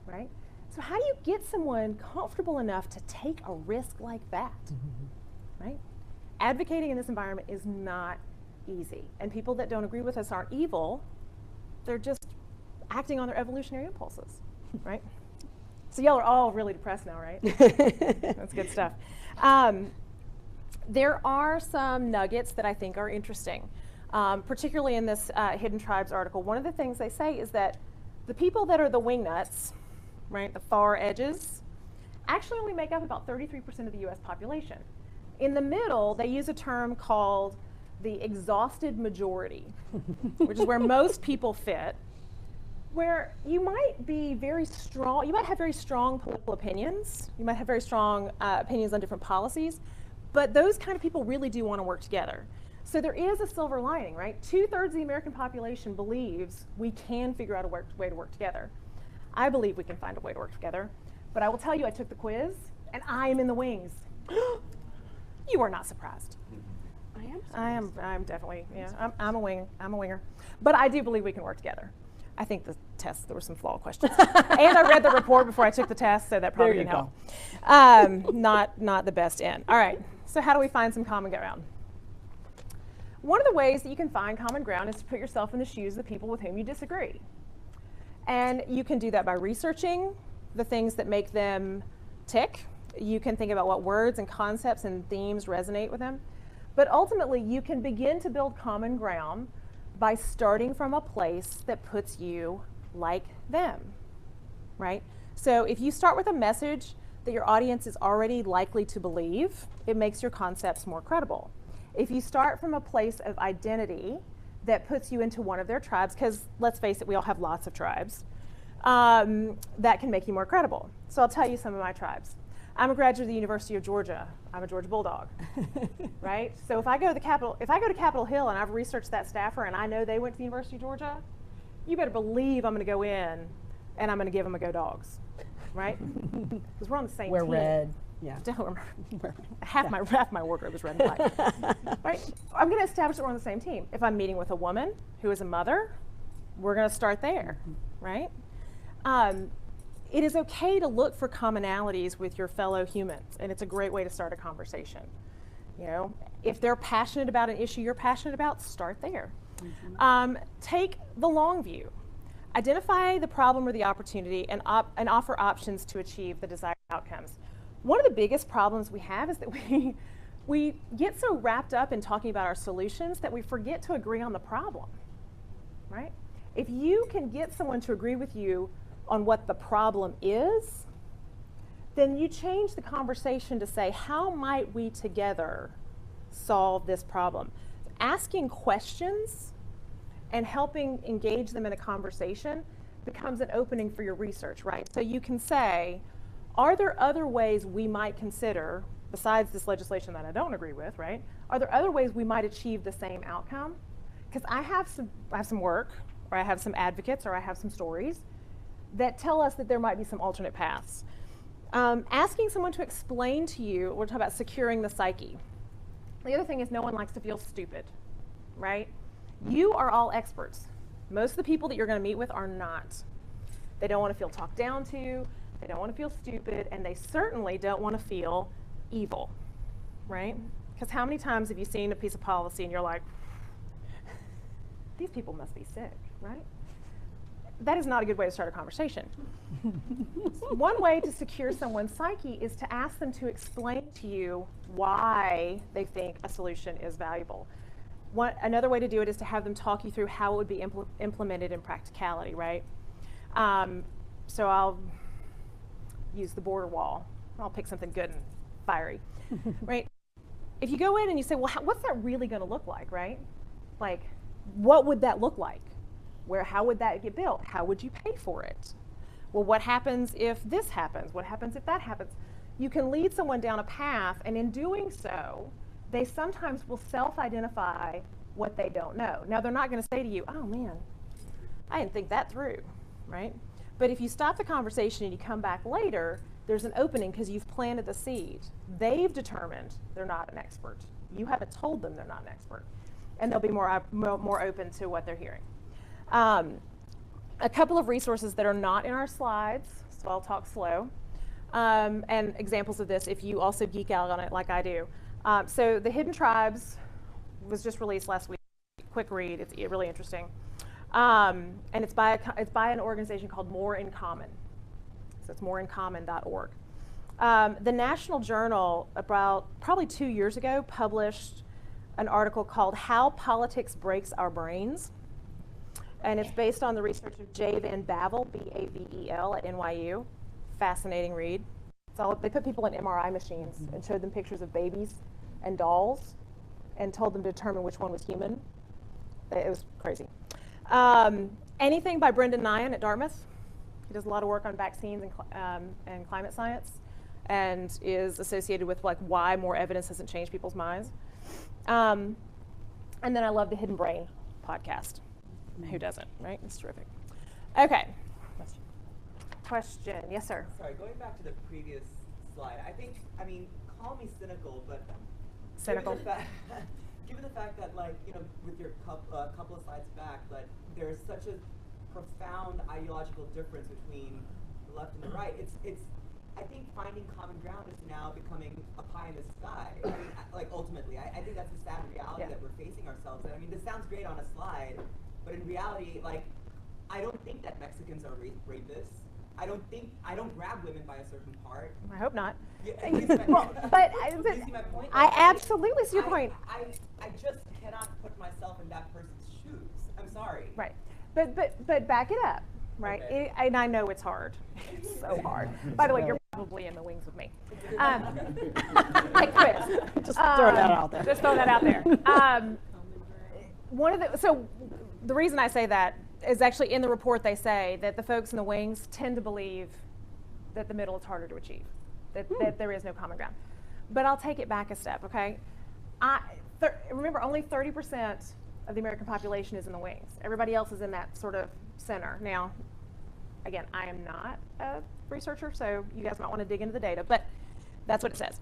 S1: right? So how do you get someone comfortable enough to take a risk like that, right? Advocating in this environment is not easy, and people that don't agree with us aren't evil. They're just acting on their evolutionary impulses, right? So y'all are all really depressed now, right? That's good stuff. There are some nuggets that I think are interesting, particularly in this Hidden Tribes article. One of the things they say is that the people that are the wingnuts, right, the far edges, actually only make up about 33% of the US population. In the middle, they use a term called the exhausted majority, which is where most people fit, where you might be very strong, you might have very strong political opinions, you might have very strong opinions on different policies, but those kind of people really do want to work together. So there is a silver lining, right? 2/3 of the American population believes we can figure out a way to work together. I believe we can find a way to work together, but I will tell you, I took the quiz, and I am in the wings. You are not surprised. I am. I'm definitely. Yeah. I'm a winger. But I do believe we can work together. I think the test, there were some flawed questions, and I read the report before I took the test, so that probably didn't help. Not the best end. All right. So how do we find some common ground? One of the ways that you can find common ground is to put yourself in the shoes of the people with whom you disagree. And you can do that by researching the things that make them tick. You can think about what words and concepts and themes resonate with them. But ultimately, you can begin to build common ground by starting from a place that puts you like them, right? So if you start with a message that your audience is already likely to believe, it makes your concepts more credible. If you start from a place of identity that puts you into one of their tribes, because let's face it, we all have lots of tribes, that can make you more credible. So I'll tell you some of my tribes. I'm a graduate of the University of Georgia. I'm a Georgia Bulldog, right? So if I go to Capitol Hill and I've researched that staffer and I know they went to the University of Georgia, you better believe I'm going to go in and I'm going to give them a go Dogs, right? Because we're on the same team.
S7: We're red. Yeah.
S1: Half my wardrobe is red and black. Right? I'm going to establish that we're on the same team. If I'm meeting with a woman who is a mother, we're going to start there, right? It is okay to look for commonalities with your fellow humans, and it's a great way to start a conversation. You know, if they're passionate about an issue you're passionate about, start there. Take the long view. Identify the problem or the opportunity and offer options to achieve the desired outcomes. One of the biggest problems we have is that we get so wrapped up in talking about our solutions that we forget to agree on the problem, right? If you can get someone to agree with you on what the problem is, then you change the conversation to say, how might we together solve this problem? Asking questions and helping engage them in a conversation becomes an opening for your research, right? So you can say, are there other ways we might consider, besides this legislation that I don't agree with, right? Are there other ways we might achieve the same outcome? Because I have some work, or I have some advocates, or I have some stories that tell us that there might be some alternate paths. Asking someone to explain to you, we're talking about securing the psyche. The other thing is no one likes to feel stupid, right? You are all experts. Most of the people that you're going to meet with are not. They don't want to feel talked down to, they don't want to feel stupid, and they certainly don't want to feel evil, right? Because how many times have you seen a piece of policy and you're like, these people must be sick, right? That is not a good way to start a conversation. One way to secure someone's psyche is to ask them to explain to you why they think a solution is valuable. Another way to do it is to have them talk you through how it would be implemented in practicality, right? So I'll use the border wall. I'll pick something good and fiery, right? If you go in and you say, well, what's that really going to look like, right? Like, what would that look like? How would that get built? How would you pay for it? Well, what happens if this happens? What happens if that happens? You can lead someone down a path, and in doing so, they sometimes will self-identify what they don't know. Now, they're not going to say to you, oh man, I didn't think that through, right? But if you stop the conversation and you come back later, there's an opening because you've planted the seed. They've determined they're not an expert. You haven't told them they're not an expert. And they'll be more open to what they're hearing. A couple of resources that are not in our slides, so I'll talk slow, and examples of this if you also geek out on it like I do. So The Hidden Tribes was just released last week. Quick read, it's really interesting. And it's by an organization called More in Common. So it's moreincommon.org. The National Journal, about probably 2 years ago, published an article called How Politics Breaks Our Brains. And it's based on the research of J. Van Bavel, B-A-V-E-L, at NYU. Fascinating read. They put people in MRI machines and showed them pictures of babies and dolls and told them to determine which one was human. It was crazy. Anything by Brendan Nyan at Dartmouth. He does a lot of work on vaccines and climate science, and is associated with like why more evidence hasn't changed people's minds. And then I love the Hidden Brain podcast. Who doesn't, right? It's terrific. Okay. Question. Yes, sir.
S3: Sorry, going back to the previous slide, I mean, call me cynical, but
S1: cynical.
S3: Given the fact that, like, you know, with your couple of slides back, that there's such a profound ideological difference between the left and the right, I think finding common ground is now becoming a pie in the sky. I mean, like, ultimately, I think that's the sad reality that we're facing ourselves in. I mean, this sounds great on a slide, but in reality, like, I don't think that Mexicans are rapists. I don't grab women by a certain part.
S1: I hope not.
S3: Yeah,
S1: but
S3: you see my point?
S1: I absolutely see your point.
S3: I just cannot put myself in that person's shoes. I'm sorry.
S1: Right. But back it up, right?
S3: Okay.
S1: And I know it's hard. It's so hard. By the way, you're probably in the wings with me. Like quiz.
S7: Just throw that out there.
S1: Just throw that out there. So the reason I say that is actually in the report. They say that the folks in the wings tend to believe that the middle is harder to achieve, that there is no common ground. But I'll take it back a step, okay? Remember, only 30% of the American population is in the wings. Everybody else is in that sort of center. Now, again, I am not a researcher, so you guys might want to dig into the data, but that's what it says.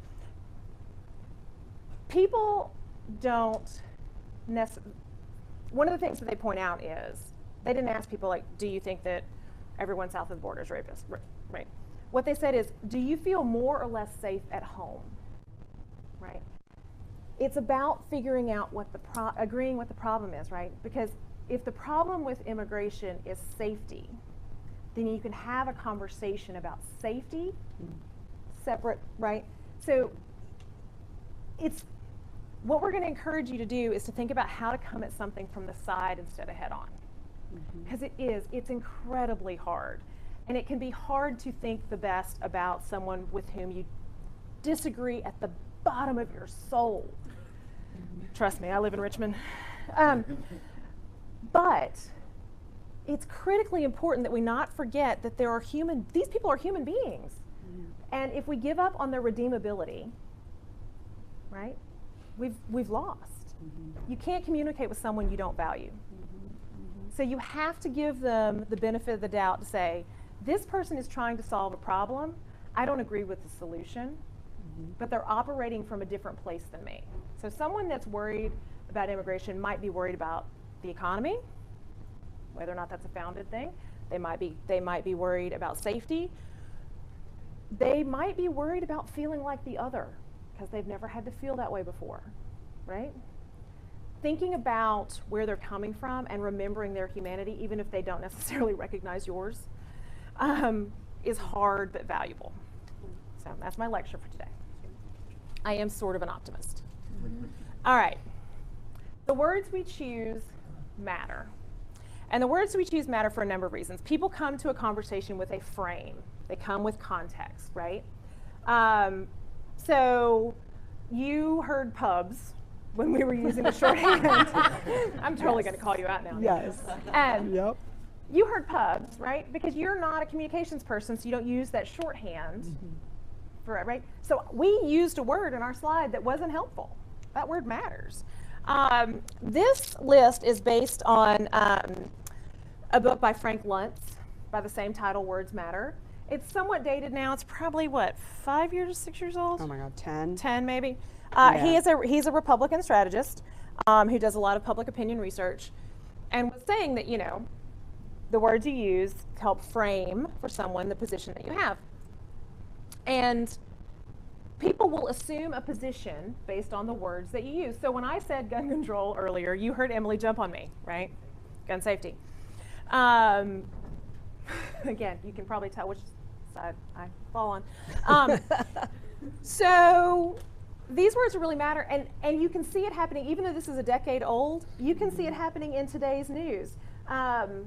S1: People don't necessarily, one of the things that they point out is, they didn't ask people like, do you think that everyone south of the border is rapist? Right. What they said is, do you feel more or less safe at home? Right. It's about figuring out what agreeing what the problem is, right? Because if the problem with immigration is safety, then you can have a conversation about safety separate, right? So it's what we're going to encourage you to do is to think about how to come at something from the side instead of head on. Because it's incredibly hard. And it can be hard to think the best about someone with whom you disagree at the bottom of your soul. Trust me, I live in Richmond. But it's critically important that we not forget that these people are human beings. And if we give up on their redeemability, right, we've lost. You can't communicate with someone you don't value. So you have to give them the benefit of the doubt to say, this person is trying to solve a problem. I don't agree with the solution, but they're operating from a different place than me. So someone that's worried about immigration might be worried about the economy, whether or not that's a founded thing. They might be worried about safety. They might be worried about feeling like the other because they've never had to feel that way before, right? Thinking about where they're coming from and remembering their humanity, even if they don't necessarily recognize yours, is hard but valuable. So that's my lecture for today. I am sort of an optimist. All right. The words we choose matter. And the words we choose matter for a number of reasons. People come to a conversation with a frame. They come with context, right? So you heard pubs when we were using the shorthand. I'm totally going to call you out now.
S7: Yes.
S1: Yep. You heard pubs, right? Because you're not a communications person, so you don't use that shorthand for it, right? So we used a word in our slide that wasn't helpful. That word matters. This list is based on a book by Frank Luntz by the same title, Words Matter. It's somewhat dated now. It's probably, what, 5 years, 6 years old?
S2: Oh my God, 10?
S1: 10 maybe.
S2: Yeah.
S1: He's a Republican strategist who does a lot of public opinion research and was saying that, you know, the words you use help frame for someone the position that you have. And people will assume a position based on the words that you use. So when I said gun control earlier, you heard Emily jump on me, right? Gun safety. Again, you can probably tell which side I fall on. So these words really matter, and you can see it happening, even though this is a decade old, you can see it happening in today's news. Certain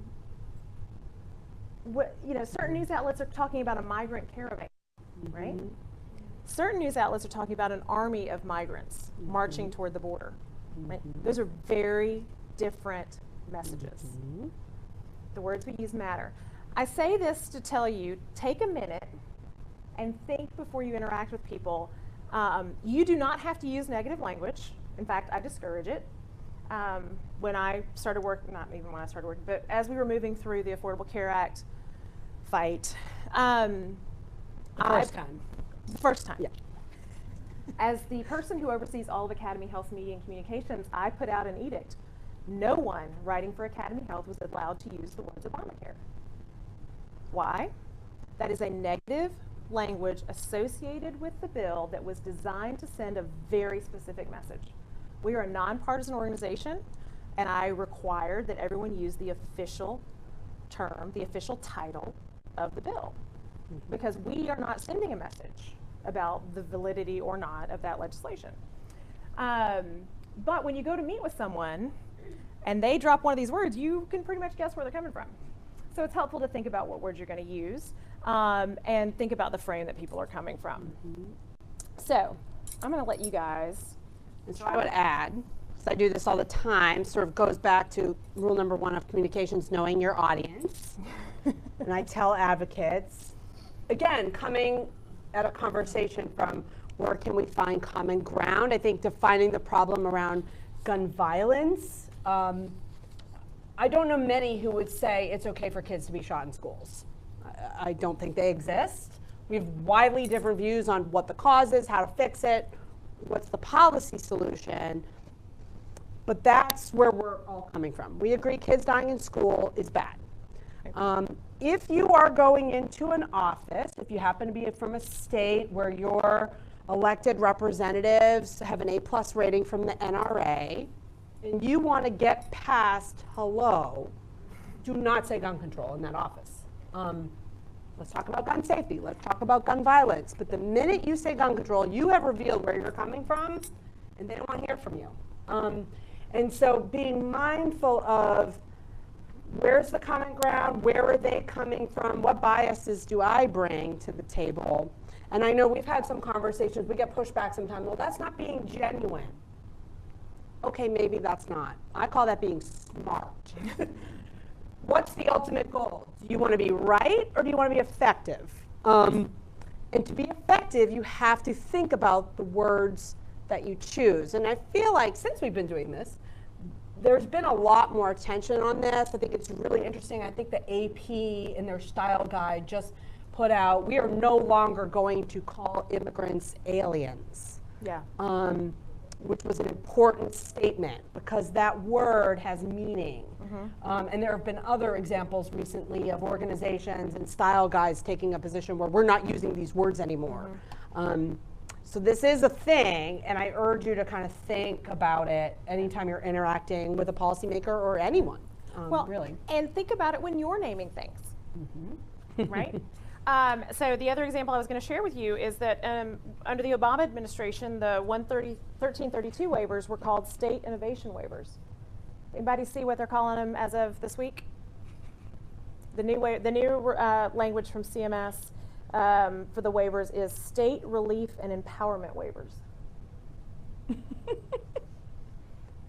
S1: news outlets are talking about a migrant caravan, right? Certain news outlets are talking about an army of migrants marching toward the border, right? Those are very different messages. The words we use matter. I say this to tell you, take a minute and think before you interact with people. You do not have to use negative language. In fact, I discourage it. When I started working, not even when I started working, but as we were moving through the Affordable Care Act fight. First time. Yeah. As the person who oversees all of AcademyHealth's media and communications, I put out an edict. No one writing for AcademyHealth was allowed to use the words Obamacare. Why? That is a negative language associated with the bill that was designed to send a very specific message. We are a nonpartisan organization, and I required that everyone use the official term, the official title of the bill, because we are not sending a message about the validity or not of that legislation. But when you go to meet with someone and they drop one of these words, you can pretty much guess where they're coming from. So it's helpful to think about what words you're going to use and think about the frame that people are coming from. So I'm going to let you guys.
S2: And so I would add, because I do this all the time, sort of goes back to rule number 1 of communications, knowing your audience. And I tell advocates, again, coming at a conversation from where can we find common ground. I think defining the problem around gun violence, I don't know many who would say it's okay for kids to be shot in schools. I don't think they exist. We have widely different views on what the cause is, how to fix it, what's the policy solution. But that's where we're all coming from. We agree kids dying in school is bad. If you are going into an office, if you happen to be from a state where your elected representatives have an A+ rating from the NRA, and you want to get past hello, do not say gun control in that office. Let's talk about gun safety. Let's talk about gun violence. But the minute you say gun control, you have revealed where you're coming from, and they don't want to hear from you. And so being mindful of where's the common ground, where are they coming from, what biases do I bring to the table? And I know we've had some conversations, we get pushback sometimes, well, that's not being genuine. Okay, maybe that's not. I call that being smart. What's the ultimate goal? Do you want to be right or do you want to be effective? And to be effective, you have to think about the words that you choose. And I feel like since we've been doing this, there's been a lot more attention on this. I think it's really interesting. I think the AP in their style guide just put out, we are no longer going to call immigrants aliens.
S1: Yeah.
S2: Which was an important statement because that word has meaning. And there have been other examples recently of organizations and style guides taking a position where we're not using these words anymore. So this is a thing, and I urge you to kind of think about it anytime you're interacting with a policymaker or anyone, really.
S1: And think about it when you're naming things, right? So the other example I was going to share with you is that under the Obama administration, the 1332 waivers were called state innovation waivers. Anybody see what they're calling them as of this week? The new language from CMS for the waivers is state relief and empowerment waivers.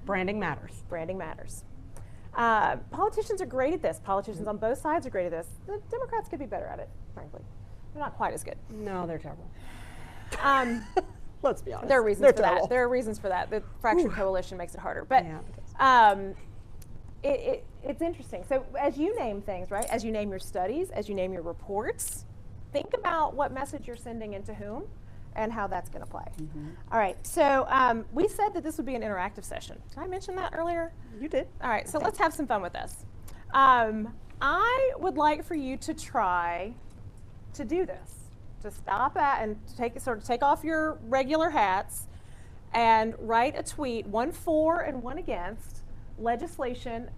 S2: Branding matters.
S1: Branding matters. Politicians are great at this. Politicians on both sides are great at this. The Democrats could be better at it, frankly. They're not quite as good.
S2: No, they're terrible. Let's be honest.
S1: There are reasons for that. There are reasons for that. The fractured coalition makes it harder. But it's interesting. So as you name things, right, as you name your studies, as you name your reports, think about what message you're sending into whom and how that's going to play. All right. So we said that this would be an interactive session. Did I mention that earlier?
S2: You did.
S1: All right. So let's have some fun with this. I would like for you to try to do this. To stop at and take off your regular hats and write a tweet, one for and one against legislation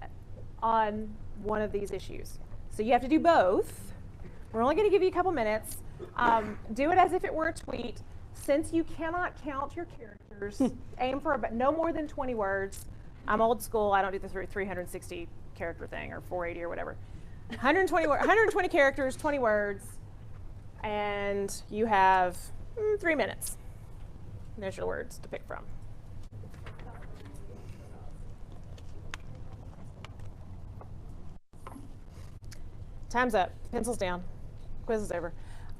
S1: on one of these issues. So you have to do both. We're only going to give you a couple minutes. Do it as if it were a tweet. Since you cannot count your characters, aim for no more than 20 words. I'm old school. I don't do the 360 character thing or 480 or whatever. 120 characters, 20 words. And you have 3 minutes. There's your words to pick from. Time's up. Pencils down. Quiz is over.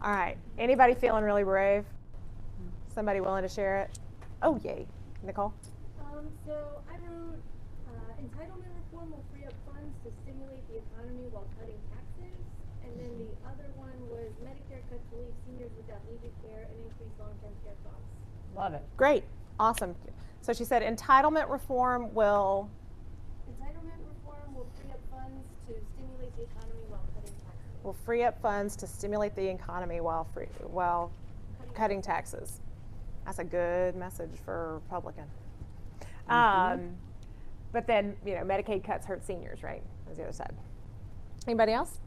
S1: All right. Anybody feeling really brave? Somebody willing to share it? Oh, yay. Nicole?
S5: So I wrote, entitlement reform will free up funds to stimulate the economy while cutting taxes. And then the other one was Medicare cuts will leave seniors without needed care and increase long-term care costs.
S2: Love it.
S1: Great. Awesome. So she said entitlement reform will...
S5: Entitlement reform will free up funds to stimulate the economy while cutting taxes.
S1: Will free up funds to stimulate the economy while cutting taxes. That's a good message for a Republican. But then, Medicaid cuts hurt seniors, right? That's the other side. Anybody else?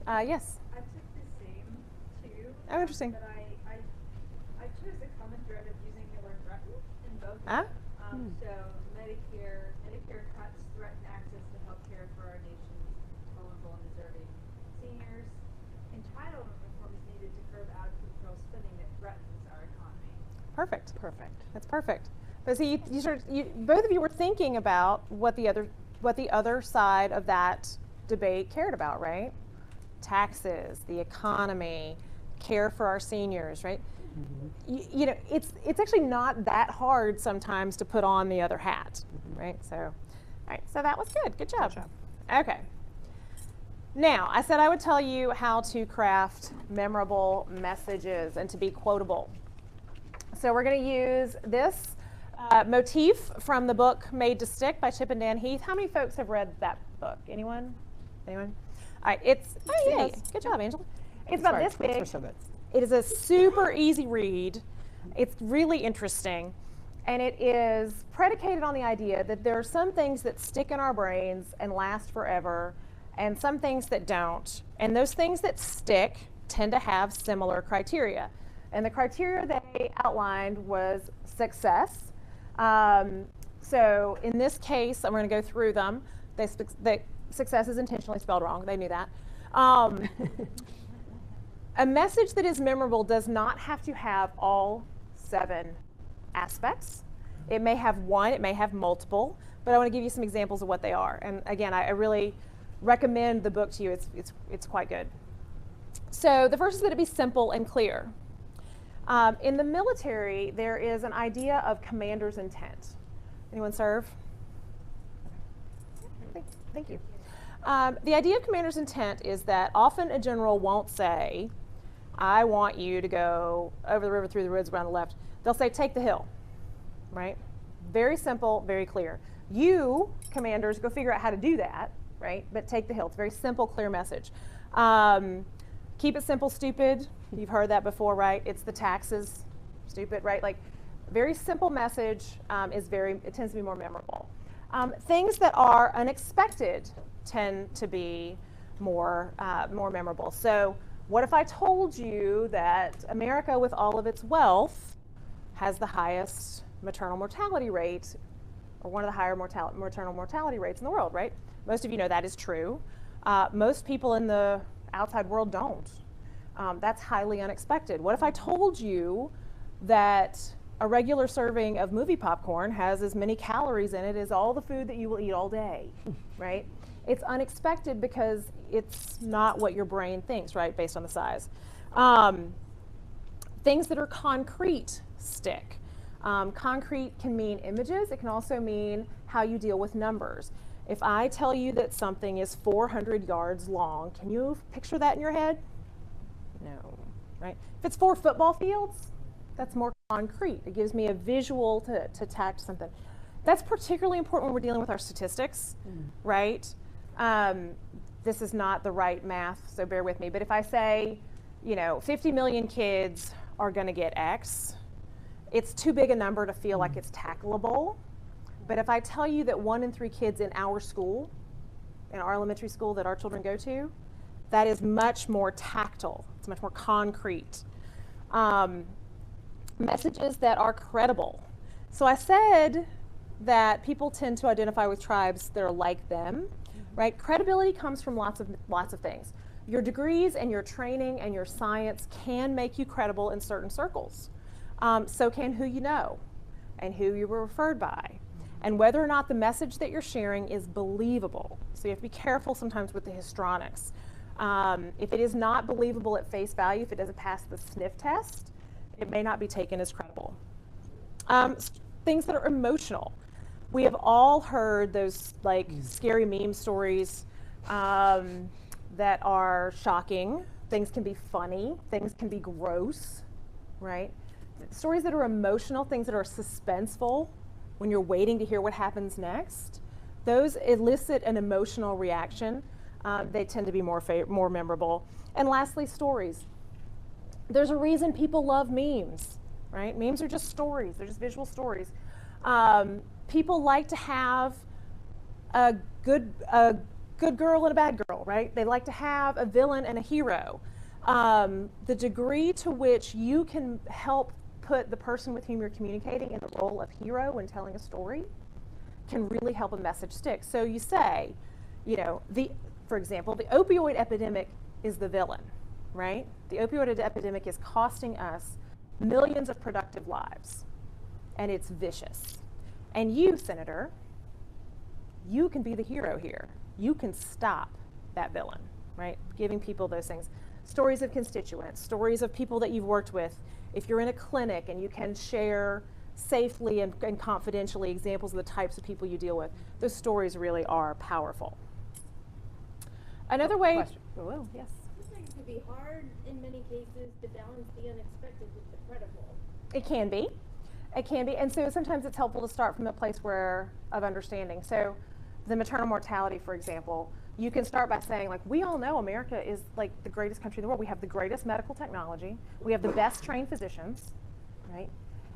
S1: Yes.
S8: I took the same too.
S1: Oh, interesting.
S8: But I chose a common thread of using the word threaten in both. So Medicare cuts threaten access to health care for our nation's vulnerable and deserving seniors. Entitlement reform is needed to curb out of control spending that threatens our economy.
S1: Perfect. That's perfect. But see, both of you were thinking about what the other side of that debate cared about, right? Taxes, the economy, care for our seniors, right? You know, it's actually not that hard sometimes to put on the other hat, right? So, all right, so that was good. Good job. Okay. Now, I said I would tell you how to craft memorable messages and to be quotable. So we're going to use this motif from the book Made to Stick by Chip and Dan Heath. How many folks have read that book? Anyone? Anyone? All right, yay. Good job, Angela. It's about this big.
S7: So good.
S1: It is a super easy read. It's really interesting. And it is predicated on the idea that there are some things that stick in our brains and last forever, and some things that don't. And those things that stick tend to have similar criteria. And the criteria they outlined was success. So in this case, I'm going to go through them. Success is intentionally spelled wrong. They knew that. A message that is memorable does not have to have all 7 aspects. It may have one, it may have multiple, but I want to give you some examples of what they are. And again, I really recommend the book to you. It's quite good. So the first is that it be simple and clear. In the military, there is an idea of commander's intent. Anyone serve? Thank you. The idea of commander's intent is that often a general won't say, I want you to go over the river, through the woods, around the left. They'll say, take the hill, right? Very simple, very clear. You, commanders, go figure out how to do that, right? But take the hill. It's a very simple, clear message. Keep it simple, stupid. You've heard that before, right? It's the taxes, stupid, right? Like, very simple message it tends to be more memorable. Things that are unexpected tend to be more memorable. So, what if I told you that America, with all of its wealth, has the highest maternal mortality rate, or one of the higher maternal mortality rates in the world, right? Most of you know that is true. Most people in the outside world don't. That's highly unexpected. What if I told you that a regular serving of movie popcorn has as many calories in it as all the food that you will eat all day, right? It's unexpected because it's not what your brain thinks, right, based on the size. Things that are concrete stick. Concrete can mean images. It can also mean how you deal with numbers. If I tell you that something is 400 yards long, can you picture that in your head? No, right? If it's 4 football fields, that's more concrete. It gives me a visual to tack something. That's particularly important when we're dealing with our statistics, right? This is not the right math, so bear with me. But if I say, 50 million kids are going to get X, it's too big a number to feel like it's tackleable. But if I tell you that 1 in 3 kids in our school, in our elementary school that our children go to, that is much more tactile. It's much more concrete. Messages that are credible. So I said that people tend to identify with tribes that are like them, right? Credibility comes from lots of things. Your degrees and your training and your science can make you credible in certain circles. So can who you know and who you were referred by, and whether or not the message that you're sharing is believable. So you have to be careful sometimes with the histrionics. If it is not believable at face value, if it doesn't pass the sniff test, it may not be taken as credible. Things that are emotional. We have all heard those scary meme stories that are shocking. Things can be funny. Things can be gross, right? Stories that are emotional, things that are suspenseful, when you're waiting to hear what happens next, those elicit an emotional reaction. They tend to be more memorable. And lastly, stories. There's a reason people love memes, right? Memes are just stories. They're just visual stories. People like to have a good girl and a bad girl, right? They like to have a villain and a hero. The degree to which you can help put the person with whom you're communicating in the role of hero when telling a story can really help a message stick. So you say, for example, the opioid epidemic is the villain, right? The opioid epidemic is costing us millions of productive lives. and it's vicious. And you, Senator, you can be the hero here. You can stop that villain, right? Giving people those things. Stories of constituents, stories of people that you've worked with. If you're in a clinic and you can share safely and confidentially examples of the types of people you deal with, those stories really are powerful. Another way, oh, yes.
S5: I think it can be hard in many cases to balance the unexpected with the credible.
S1: It can be. It can be. And so sometimes it's helpful to start from a place of understanding. So the maternal mortality, for example, you can start by saying, like, we all know America is like the greatest country in the world. We have the greatest medical technology. We have the best trained physicians, right?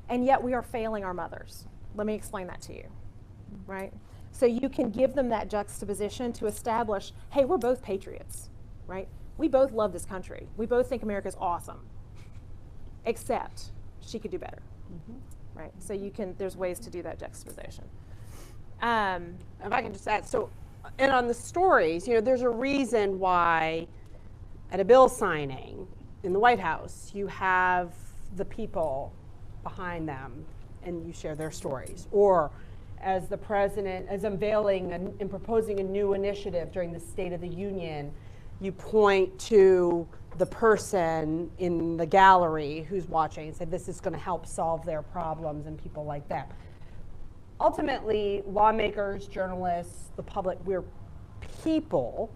S1: And yet we are failing our mothers. Let me explain that to you, right? So you can give them that juxtaposition to establish, hey, we're both patriots, right? We both love this country. We both think America's awesome, except she could do better, right? So you can, there's ways to do that juxtaposition.
S2: If I can just add, and on the stories, there's a reason why at a bill signing in the White House, you have the people behind them and you share their stories. Or as the president is unveiling and proposing a new initiative during the State of the Union, you point to the person in the gallery who's watching and say, this is going to help solve their problems, and people like that. Ultimately, lawmakers, journalists, the public, we're people,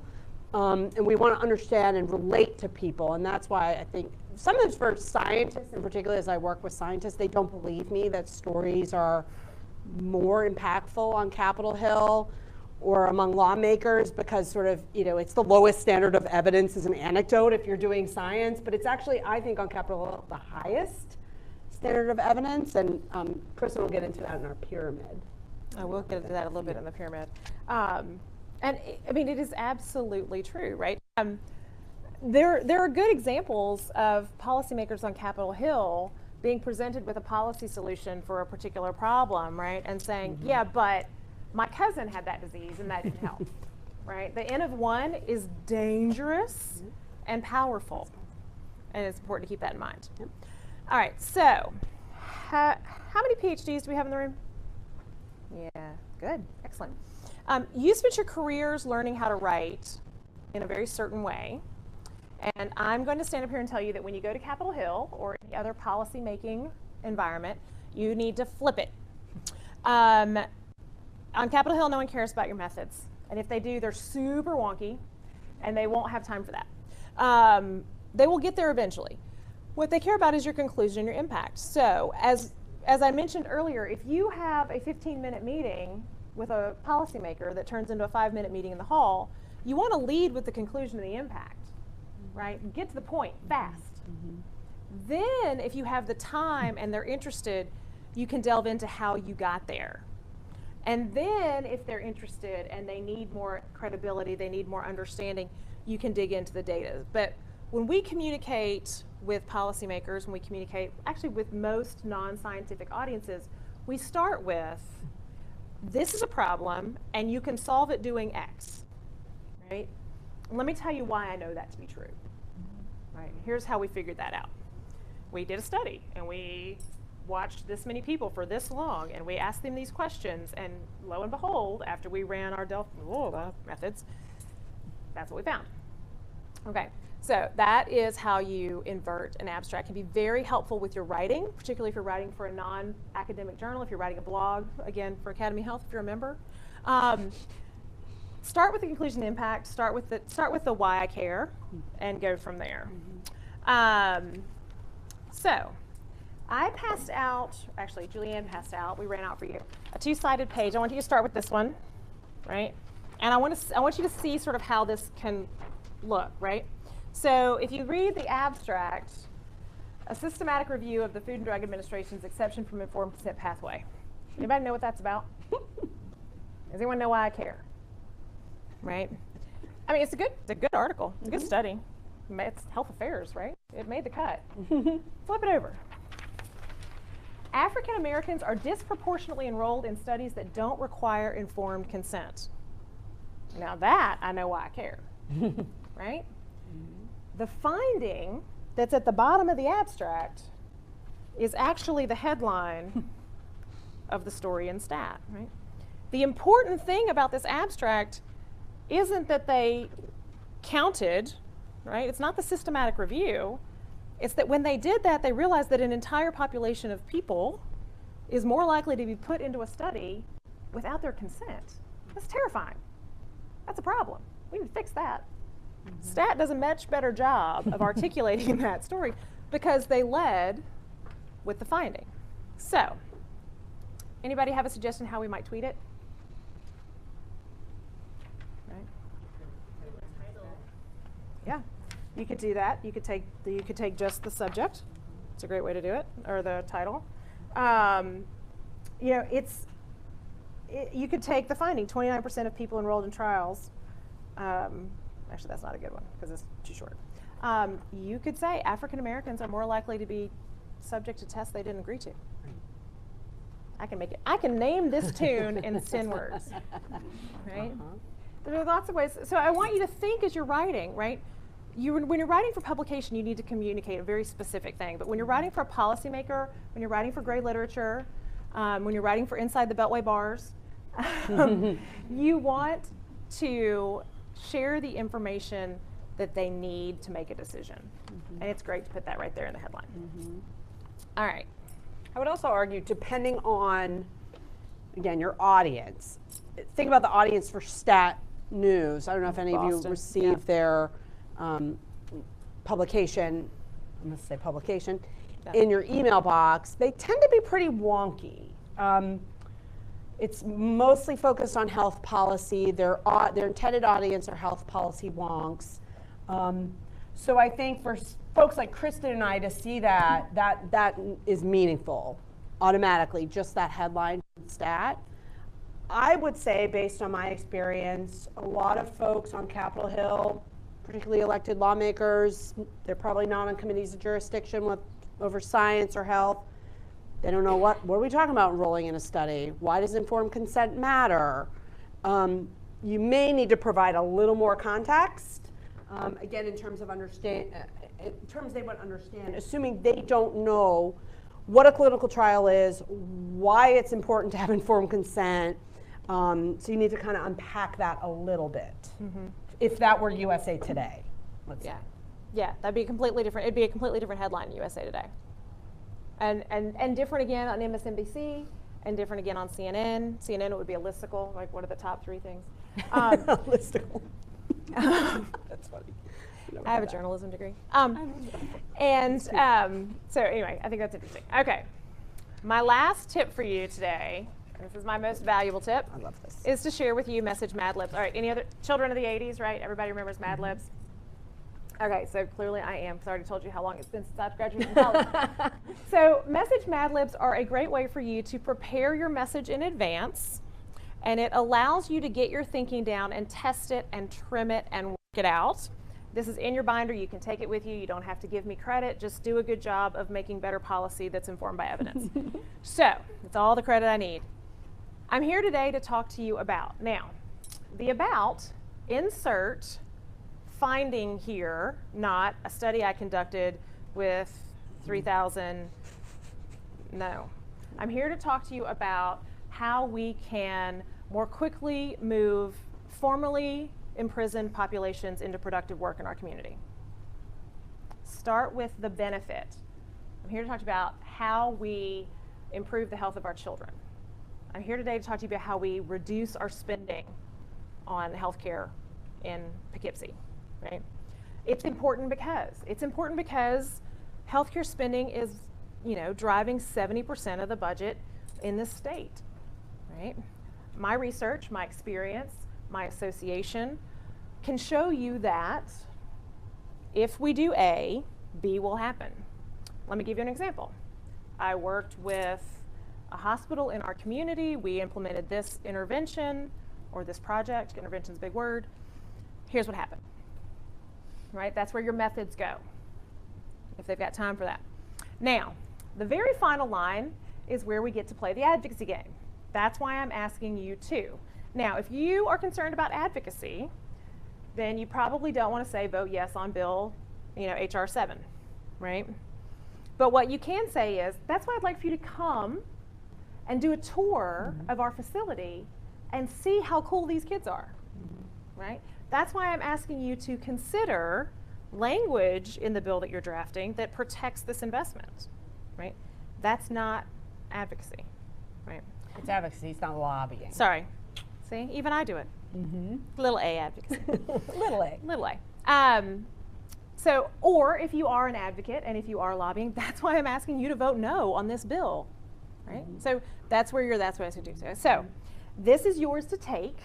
S2: and we want to understand and relate to people. And that's why I think sometimes for scientists, and particularly as I work with scientists, they don't believe me that stories are more impactful on Capitol Hill or among lawmakers, because sort of, it's the lowest standard of evidence as an anecdote if you're doing science, but it's actually, I think, on Capitol Hill the highest standard of evidence, and Kristin will get into that in our pyramid.
S1: I will get into that a little bit in the pyramid. And I mean, it is absolutely true, right? There are good examples of policymakers on Capitol Hill being presented with a policy solution for a particular problem, right? And saying, yeah, but my cousin had that disease and that didn't help, right? The N of one is dangerous and powerful, and it's important to keep that in mind.
S2: Yep.
S1: All right, so how many PhDs do we have in the room? Yeah, good, excellent. You spent your careers learning how to write in a very certain way, and I'm going to stand up here and tell you that when you go to Capitol Hill or any other policy-making environment, you need to flip it. On Capitol Hill, no one cares about your methods, and if they do, they're super wonky, and they won't have time for that. They will get there eventually. What they care about is your conclusion and your impact. So as I mentioned earlier, if you have a 15-minute meeting with a policymaker that turns into a 5-minute meeting in the hall, you want to lead with the conclusion and the impact, right? Get to the point fast. Then if you have the time and they're interested, you can delve into how you got there. And then if they're interested and they need more credibility, they need more understanding, you can dig into the data. But when we communicate with policymakers, when we communicate actually with most non-scientific audiences, we start with, this is a problem and you can solve it doing X, right? And let me tell you why I know that to be true, right? Here's how we figured that out. We did a study and we watched this many people for this long and we asked them these questions, and lo and behold, after we ran our methods, that's what we found. Okay, so that is how you invert an abstract. It can be very helpful with your writing, particularly if you're writing for a non-academic journal, if you're writing a blog, again, for Academy Health, if you're a member. Start with the conclusion and impact, start with the why I care, and go from there. So I passed out, actually Julianne passed out, we ran out for you, a two-sided page. I want you to start with this one, right? And I want you to see sort of how this can look, right? So if you read the abstract, a systematic review of the Food and Drug Administration's exception from informed consent pathway. Anybody know what that's about? Does anyone know why I care? Right? I mean, it's a good article. It's a good study. It's Health Affairs, right? It made the cut. Flip it over. African Americans are disproportionately enrolled in studies that don't require informed consent. Now that, I know why I care, right? The finding that's at the bottom of the abstract is actually the headline of the story in stat, right? The important thing about this abstract isn't that they counted, right? It's not the systematic review. It's that when they did that, they realized that an entire population of people is more likely to be put into a study without their consent. That's terrifying. That's a problem. We need to fix that. Stat does a much better job of articulating that story because they led with the finding. So, anybody have a suggestion how we might tweet it? Right. Yeah, you could do that. You could take just the subject. It's a great way to do it, or the title. You know, you could take the finding. 29% of people enrolled in trials. Actually, that's not a good one because it's too short. You could say African Americans are more likely to be subject to tests they didn't agree to. I can make it. I can name this tune in 10 words, right? There are lots of ways. So I want you to think as you're writing, right? When you're writing for publication, you need to communicate a very specific thing. But when you're writing for a policymaker, when you're writing for grade literature, when you're writing for Inside the Beltway bars, you want to share the information that they need to make a decision. And it's great to put that right there in the headline. All right.
S2: I would also argue, depending on, again, your audience, think about the audience for Stat News. I don't know if any of you received their publication, I'm going to say publication, in your email box. They tend to be pretty wonky. It's mostly focused on health policy. Their intended audience are health policy wonks. So I think for folks like Kristin and I to see that is meaningful automatically, just that headline stat. I would say, based on my experience, a lot of folks on Capitol Hill, particularly elected lawmakers, they're probably not on committees of jurisdiction over science or health. They don't know what are we talking about enrolling in a study? Why does informed consent matter? You may need to provide a little more context. Again, in terms of they would understand, assuming they don't know what a clinical trial is, why it's important to have informed consent. So you need to kind of unpack that a little bit. If that were USA Today, let's say.
S1: Yeah, that'd be a completely different. It'd be a completely different headline in USA Today, and different again on MSNBC, and different again on CNN. CNN, it would be a listicle, like what are the top 3 things?
S2: Listicle. That's funny.
S1: I have a journalism degree. So anyway, I think that's interesting. Okay, my last tip for you today, this is my most valuable tip.
S2: I love this.
S1: Is to share with you message Mad Libs. All right, any other children of the 80s, right? Everybody remembers Mad Libs? Okay, so clearly I am, because I already told you how long it's been since I've graduated from college. So message Mad Libs are a great way for you to prepare your message in advance, and it allows you to get your thinking down and test it and trim it and work it out. This is in your binder. You can take it with you. You don't have to give me credit. Just do a good job of making better policy that's informed by evidence. So that's all the credit I need. I'm here today to talk to you about. Now, the about, insert finding here, not a study I conducted with 3,000. No. I'm here to talk to you about how we can more quickly move formerly imprisoned populations into productive work in our community. Start with the benefit. I'm here to talk about how we improve the health of our children. I'm here today to talk to you about how we reduce our spending on healthcare in Poughkeepsie, right? It's important because healthcare spending is, driving 70% of the budget in this state, right? My research, my experience, my association can show you that if we do A, B will happen. Let me give you an example. I worked with a hospital in our community. We implemented this intervention or this project. Intervention's a big word. Here's what happened, right? That's where your methods go, if they've got time for that. Now, the very final line is where we get to play the advocacy game. That's why I'm asking you to. Now, if you are concerned about advocacy, then you probably don't want to say vote yes on bill, HR 7, right? But what you can say is, that's why I'd like for you to come and do a tour of our facility and see how cool these kids are, right? That's why I'm asking you to consider language in the bill that you're drafting that protects this investment, right? That's not advocacy, right?
S2: It's advocacy, it's not lobbying.
S1: Sorry. See, even I do it. Little a advocacy.
S2: Little a.
S1: Little a. So, or if you are an advocate and if you are lobbying, that's why I'm asking you to vote no on this bill, right? So that's what I was going to do. So this is yours to take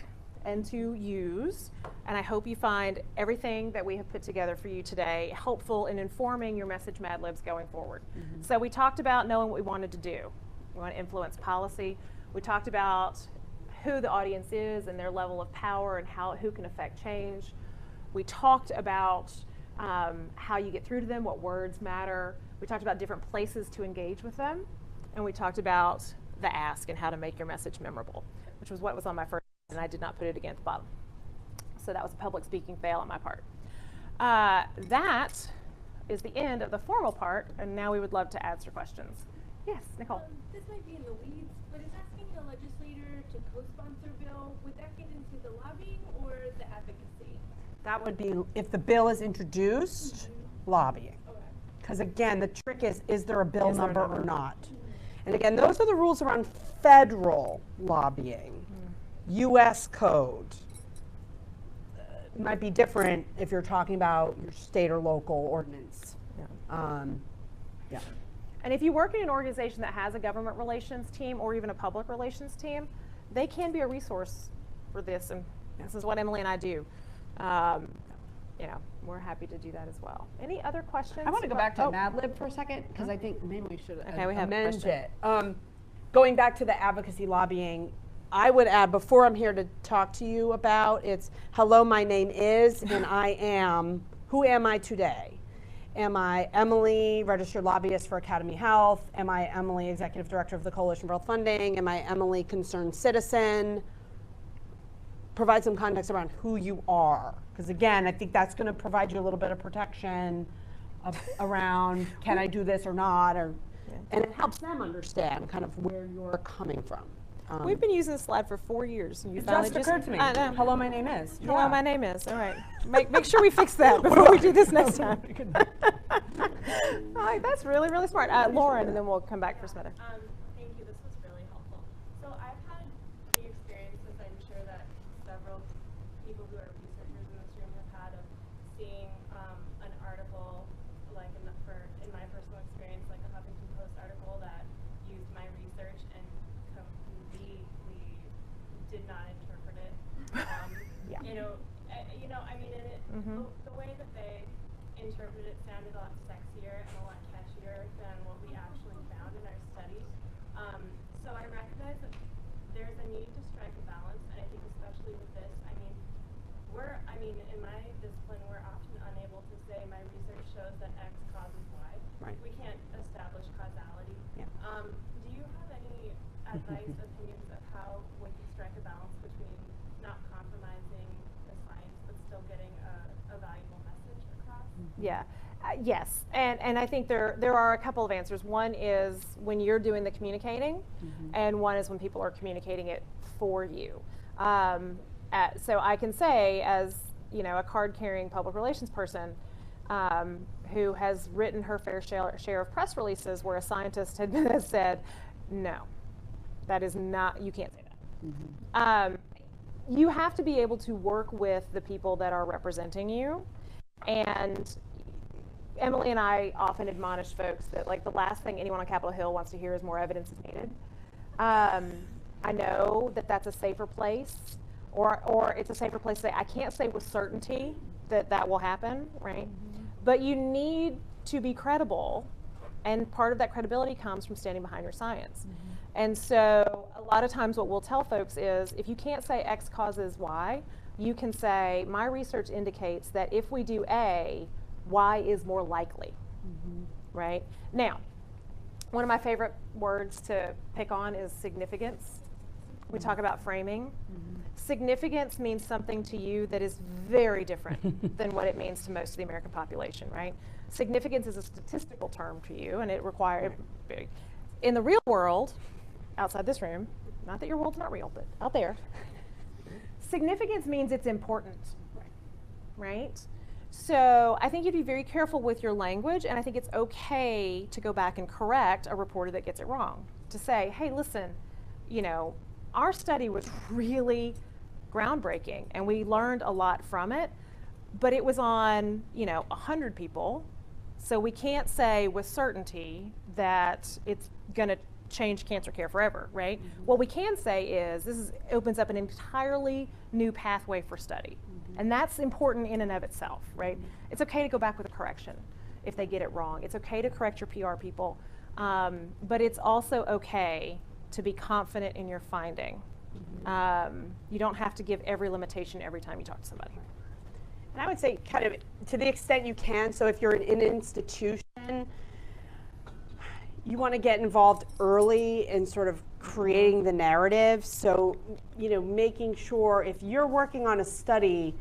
S1: and to use, and I hope you find everything that we have put together for you today helpful in informing your message Mad Libs going forward. So we talked about knowing what we wanted to do. We want to influence policy. We talked about who the audience is and their level of power and who can affect change. We talked about how you get through to them, what words matter. We talked about different places to engage with them. And we talked about the ask and how to make your message memorable, which was what was on my first, and I did not put it again at the bottom. So that was a public speaking fail on my part. That is the end of the formal part, and now we would love to answer questions. Yes, Nicole.
S5: This might be in the weeds, but is asking the legislator to co-sponsor a bill, would that get into the lobbying or the advocacy?
S2: That would be, if the bill is introduced, lobbying. Because again, the trick is there a bill number or not? And again, those are the rules around federal lobbying. U.S. code. Might be different if you're talking about your state or local ordinance. Yeah.
S1: And if you work in an organization that has a government relations team or even a public relations team, they can be a resource for this, and this is what Emily and I do. You know, we're happy to do that as well. Any other questions?
S2: I want to go back to Mad Lib for a second, because I think maybe we should amend it. Going back to the advocacy lobbying, I would add, before I'm here to talk to you about, it's, hello, my name is, and I am, who am I today? Am I Emily, registered lobbyist for AcademyHealth? Am I Emily, executive director of the Coalition for Health Funding? Am I Emily, concerned citizen? Provide some context around who you are. Because again, I think that's going to provide you a little bit of protection around, can I do this or not? And it helps them understand kind of where you're coming from.
S1: We've been using this slide for 4 years. And you
S2: It
S1: finally
S2: just occurred to me. Hello, my name is.
S1: Hello, my name is. All right. Make sure we fix that before we do this next time. All right, that's really, really smart. Lauren, and then we'll come back for Smither.
S9: Thank you. This was really helpful. So I've had the experience, as I'm sure that several people who are researchers in this room have had, of seeing an article, like in my personal experience, like a Huffington Post article that used my research and completely did not interpret it. I mean, the way that they interpreted it sounded a lot sexier and a lot catchier than what we actually found in our studies. So I recognize that there's a need to strike a balance, and I think especially with this, in my discipline, we're often unable to say my research shows that X causes Y.
S2: Right.
S9: We can't establish causality.
S2: Yeah.
S9: Do you have any advice, opinions of how we can strike a balance between not compromising the science but still getting a valuable message across?
S1: Yeah. Yes, and I think there are a couple of answers. One is when you're doing the communicating, and one is when people are communicating it for you. So I can say, as a card-carrying public relations person who has written her fair share of press releases where a scientist has said, no, that is not, you can't say that. You have to be able to work with the people that are representing you, and Emily and I often admonish folks that, like, the last thing anyone on Capitol Hill wants to hear is more evidence is needed. I know that that's a safer place, or it's a safer place to say, I can't say with certainty that will happen, right? But you need to be credible, and part of that credibility comes from standing behind your science. And so a lot of times what we'll tell folks is, if you can't say X causes Y, you can say, my research indicates that if we do A, Y is more likely, right? Now, one of my favorite words to pick on is significance. We talk about framing. Significance means something to you that is very different than what it means to most of the American population, right? Significance is a statistical term to you, and it requires, in the real world, outside this room, not that your world's not real, but out there, significance means it's important, right? So I think you'd be very careful with your language, and I think it's okay to go back and correct a reporter that gets it wrong. To say, hey, listen, you know, our study was really groundbreaking, and we learned a lot from it, but it was on, you know, 100 people, so we can't say with certainty that it's going to change cancer care forever, right? Mm-hmm. What we can say is this opens up an entirely new pathway for study. Mm-hmm. And that's important in and of itself, right? Mm-hmm. It's okay to go back with a correction if they get it wrong. It's okay to correct your PR people, but it's also okay to be confident in your finding. Mm-hmm. You don't have to give every limitation every time you talk to somebody.
S2: And I would say kind of to the extent you can, so if you're in an institution, you want to get involved early in sort of creating the narrative. So, you know, making sure if you're working on a study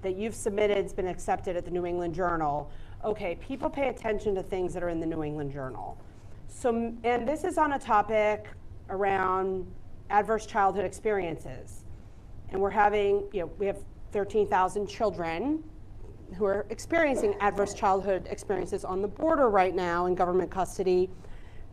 S2: that you've submitted, it's been accepted at the New England Journal, okay, people pay attention to things that are in the New England Journal. So, and this is on a topic around adverse childhood experiences. And we're having, you know, we have 13,000 children who are experiencing adverse childhood experiences on the border right now in government custody.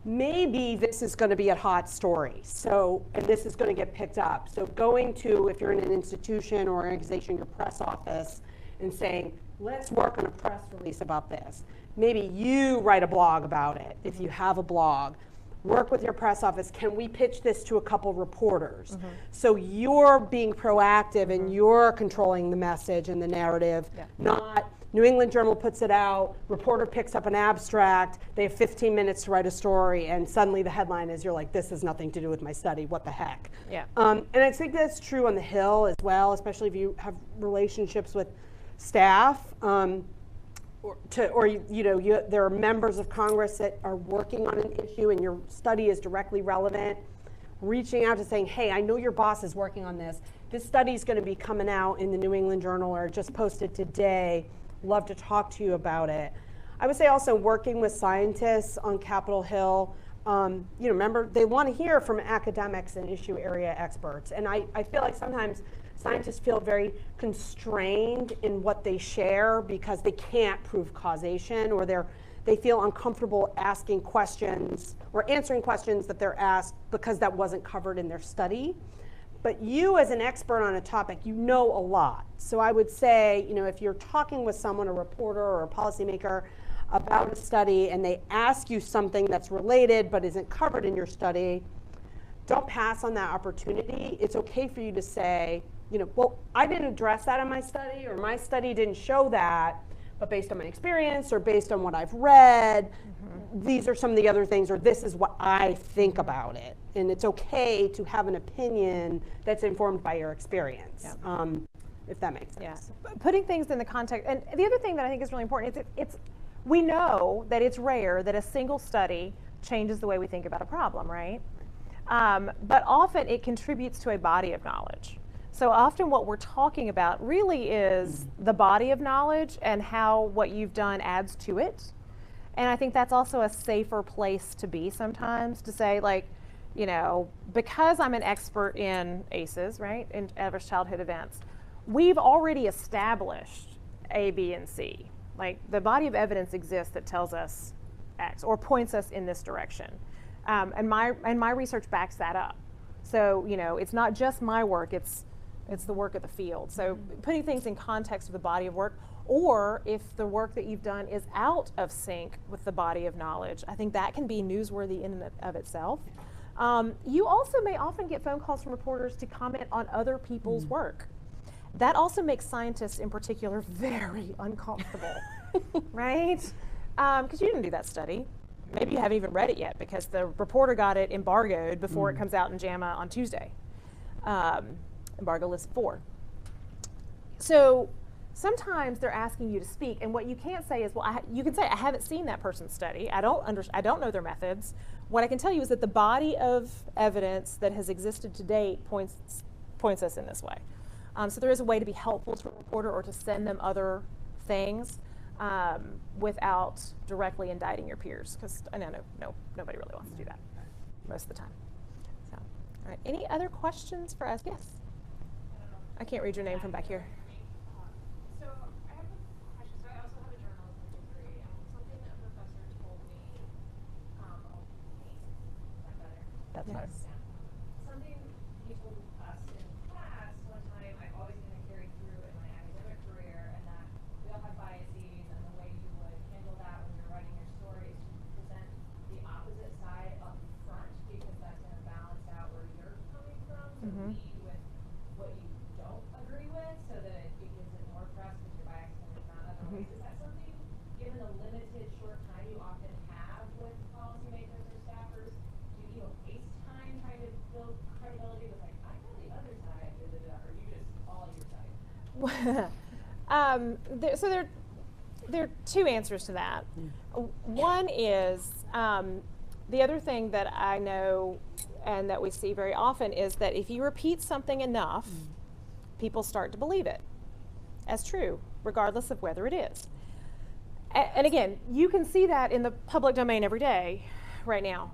S2: Maybe this is going to be a hot story. So, and this is going to get picked up. So going to, if you're in an institution or organization, your press office, and saying, let's work on a press release about this. Maybe you write a blog about it, if you have a blog. Work with your press office. Can we pitch this to a couple reporters? Mm-hmm. So you're being proactive, mm-hmm. and you're controlling the message and the narrative, not New England Journal puts it out, reporter picks up an abstract, they have 15 minutes to write a story, and suddenly the headline is, you're like, this has nothing to do with my study, what the heck? Yeah. And I think that's true on the Hill as well, especially if you have relationships with staff, or you know, there are members of Congress that are working on an issue and your study is directly relevant, reaching out to saying, hey, I know your boss is working on this. This study is going to be coming out in the New England Journal or just posted today. Love to talk to you about it. I would say also working with scientists on Capitol Hill. You know, remember, they want to hear from academics and issue area experts. And I feel like sometimes scientists feel very constrained in what they share because they can't prove causation, or they feel uncomfortable asking questions or answering questions that they're asked because that wasn't covered in their study. But you as an expert on a topic, you know a lot. So I would say, you know, if you're talking with someone, a reporter or a policymaker about a study, and they ask you something that's related but isn't covered in your study, don't pass on that opportunity. It's okay for you to say, you know, well, I didn't address that in my study, or my study didn't show that, but based on my experience or based on what I've read, mm-hmm. these are some of the other things, or this is what I think about it. And it's okay to have an opinion that's informed by your experience, if that makes sense.
S1: Yeah. Putting things in the context, and the other thing that I think is really important is we know that it's rare that a single study changes the way we think about a problem, right? But often it contributes to a body of knowledge. So often what we're talking about really is the body of knowledge and how what you've done adds to it. And I think that's also a safer place to be sometimes, to say, like, you know, because I'm an expert in ACEs, right, in adverse childhood events, we've already established A, B, and C. Like, the body of evidence exists that tells us X or points us in this direction. And my research backs that up. So, you know, it's not just my work, it's the work of the field. So putting things in context of the body of work, or if the work that you've done is out of sync with the body of knowledge, I think that can be newsworthy in and of itself. You also may often get phone calls from reporters to comment on other people's work. That also makes scientists in particular very uncomfortable, right? Because you didn't do that study. Maybe you haven't even read it yet because the reporter got it embargoed before it comes out in JAMA on Tuesday. Embargo list 4. So sometimes they're asking you to speak, and what you can't say is, well, you can say, I haven't seen that person's study. I don't know their methods. What I can tell you is that the body of evidence that has existed to date points us in this way. So there is a way to be helpful to a reporter or to send them other things without directly indicting your peers, because I know nobody really wants to do that most of the time. So. All right, any other questions for us? Yes. I can't read your name from back here.
S9: So I have a question. So I also have a journalism degree, and something that a professor told me,
S2: That's
S1: Yes.
S2: nice.
S10: Something he told us in class one time, I've always kind of carried through in my academic career, and that we all have biases, and the way you would handle that when you're writing your story is to present the opposite side up front, because that's going to balance out where you're coming from, to lead with what you don't agree with, so that it gives it more press because your bias is not otherwise. Is that something, given the limited short time you often have with policymakers or staffers, do you waste time trying to build credibility with like, I know the other side, or you just all your side?
S1: So there are two answers to that. One is the other thing that I know and that we see very often is that if you repeat something enough, people start to believe it as true, regardless of whether it is. And again, you can see that in the public domain every day right now.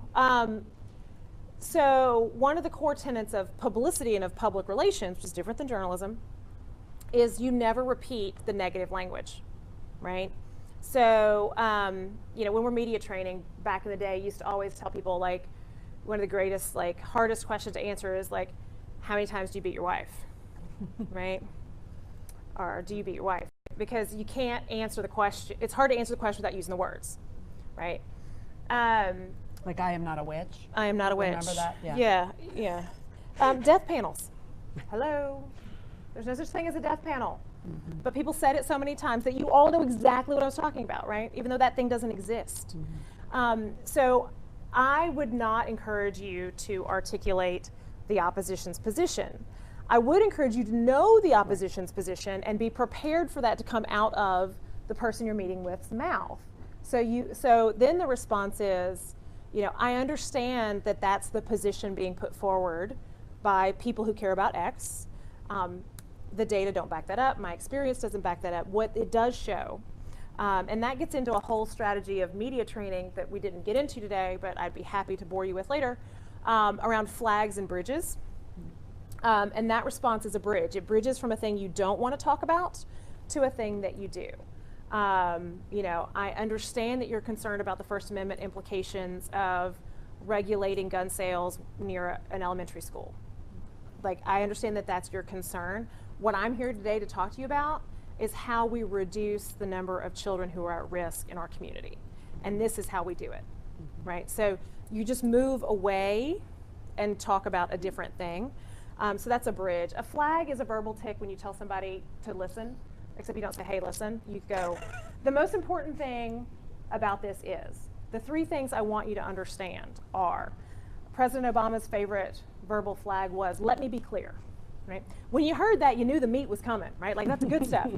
S1: So one of the core tenets of publicity and of public relations, which is different than journalism, is you never repeat the negative language, right? So, you know, when we're media training, back in the day, used to always tell people, like, one of the greatest, like, hardest questions to answer is, like, how many times do you beat your wife, right? Or do you beat your wife? Because you can't answer the question. It's hard to answer the question without using the words, right?
S2: Like, I am not a witch.
S1: I am not a witch.
S2: Remember that?
S1: Yeah. Yeah. Death panels. Hello. There's no such thing as a death panel. But people said it so many times that you all know exactly what I was talking about, right? Even though that thing doesn't exist. So I would not encourage you to articulate the opposition's position. I would encourage you to know the opposition's position and be prepared for that to come out of the person you're meeting with's mouth. So then the response is, you know, I understand that that's the position being put forward by people who care about X. The data don't back that up. My experience doesn't back that up. What it does show, and that gets into a whole strategy of media training that we didn't get into today, but I'd be happy to bore you with later, around flags and bridges. And that response is a bridge. It bridges from a thing you don't want to talk about to a thing that you do. You know, I understand that you're concerned about the First Amendment implications of regulating gun sales near an elementary school. Like, I understand that that's your concern. What I'm here today to talk to you about is how we reduce the number of children who are at risk in our community. And this is how we do it, right? So you just move away and talk about a different thing. So that's a bridge. A flag is a verbal tick when you tell somebody to listen, except you don't say, hey, listen. You go, the most important thing about this is, the three things I want you to understand are, President Obama's favorite verbal flag was, let me be clear, right? When you heard that, you knew the meat was coming, right? Like, that's the good stuff.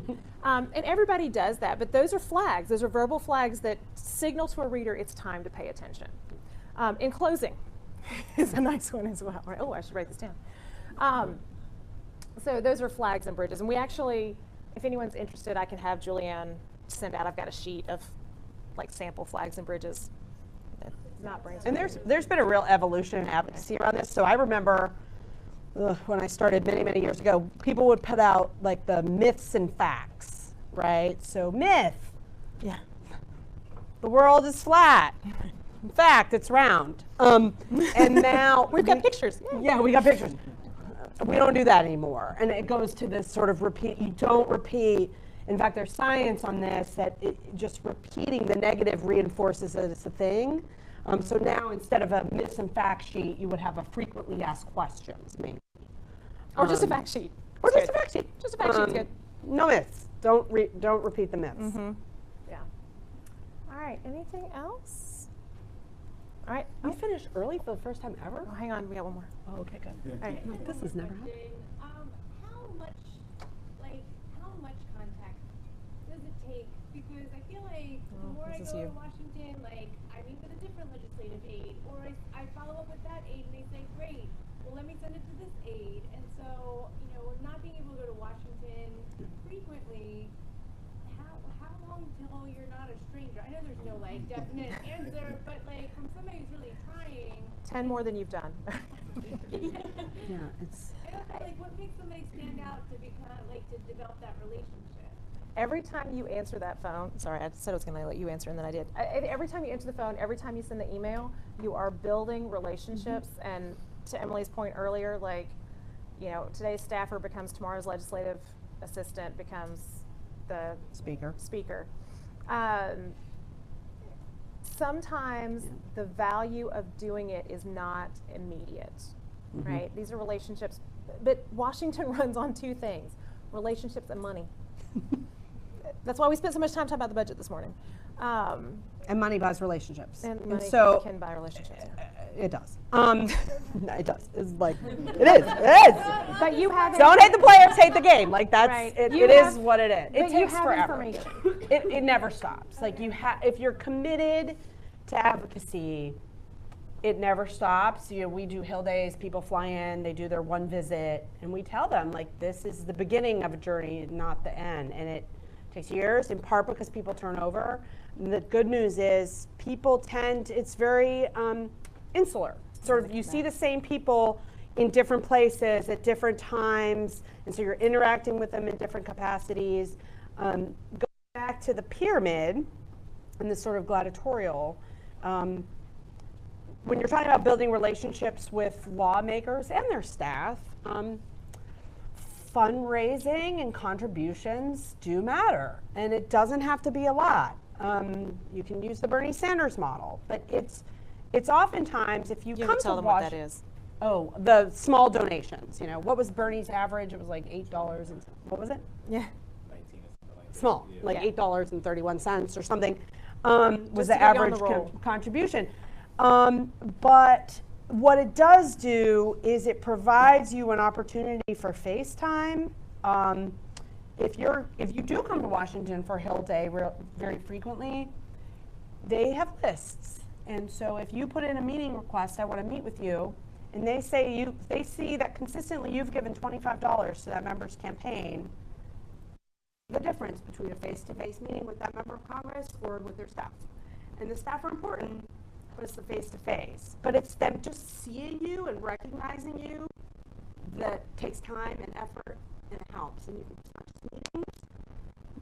S1: And everybody does that, but those are flags. Those are verbal flags that signal to a reader it's time to pay attention. In closing is a nice one as well, right? Oh, I should write this down. So those are flags and bridges. And we actually, if anyone's interested, I can have Julianne send out, I've got a sheet of like sample flags and bridges. Not brainstorming.
S2: And there's been a real evolution in advocacy around this. So I remember when I started many years ago, people would put out like the myths and facts, right? So myth,
S1: yeah,
S2: the world is flat. In fact, it's round. And now
S1: we've got pictures.
S2: Yeah, we got pictures. We don't do that anymore. And it goes to this sort of repeat. You don't repeat. In fact, there's science on this that just repeating the negative reinforces that it's a thing. So now instead of a myths and fact sheet, you would have a frequently asked questions, maybe.
S1: Or just a fact sheet.
S2: Or just a fact sheet.
S1: Just a fact sheet's good.
S2: No myths. Don't repeat the myths.
S1: Yeah. All right. Anything else? All right.
S2: We finished early for the first time ever?
S1: Oh, hang on. We got one more.
S2: Oh, okay, good.
S1: All right.
S2: This has never happened.
S5: How much contact does it take? Because I feel like the more I go to Washington, like, I meet with a different legislative aide, or I follow up with that aide and they say, great, well, let me send it to this aide. And so, you know, not being able to go to Washington frequently, how long till you're not a stranger? I know there's no, like, definite answer, but, like, from somebody who's really trying.
S1: 10 more than you've done.
S2: Yeah, it's.
S5: Like, what makes somebody stand out to become, like, to develop that relationship?
S1: Every time you answer that phone, sorry, I said I was going to let you answer and then I did. Every time you answer the phone, every time you send the email, you are building relationships. And to Emily's point earlier, like, you know, today's staffer becomes tomorrow's legislative assistant, becomes the speaker. Sometimes the value of doing it is not immediate, right? These are relationships, but Washington runs on two things: relationships and money. That's why we spent so much time talking about the budget this morning.
S2: And money buys relationships.
S1: And money
S2: so
S1: can buy relationships.
S2: It does. No, it does. It's like, it is. It is.
S1: But you have
S2: Don't hate the players, hate the game. Like that's
S1: Right.
S2: it
S1: You
S2: is
S1: have-
S2: what it is. It
S1: but you
S2: takes
S1: have
S2: forever.
S1: information.
S2: It never stops. Like if you're committed to advocacy, it never stops. You know, we do Hill Days, people fly in, they do their one visit, and we tell them like this is the beginning of a journey, not the end. And it takes years, in part because people turn over. And the good news is people it's very insular. Sort of you see the same people in different places at different times, and so you're interacting with them in different capacities. Going back to the pyramid and this sort of gladiatorial, when you're talking about building relationships with lawmakers and their staff, fundraising and contributions do matter, and it doesn't have to be a lot. You can use the Bernie Sanders model, but it's oftentimes if you come
S1: tell
S2: to
S1: them what that
S2: Washington.
S1: is.
S2: Oh, the small donations. You know, what was Bernie's average? It was like $8 and what was it?
S1: Yeah.
S2: Small, like $8.31 or something was
S1: to
S2: the
S1: get you on
S2: average
S1: the roll.
S2: contribution. But what it does do is it provides you an opportunity for FaceTime. If you do come to Washington for Hill Day very frequently, they have lists. And so if you put in a meeting request, I want to meet with you, and they see that consistently you've given $25 to that member's campaign, the difference between a face-to-face meeting with that member of Congress or with their staff. And the staff are important, but it's the face-to-face. But it's them just seeing you and recognizing you that takes time and effort and it helps. And it's not just meetings.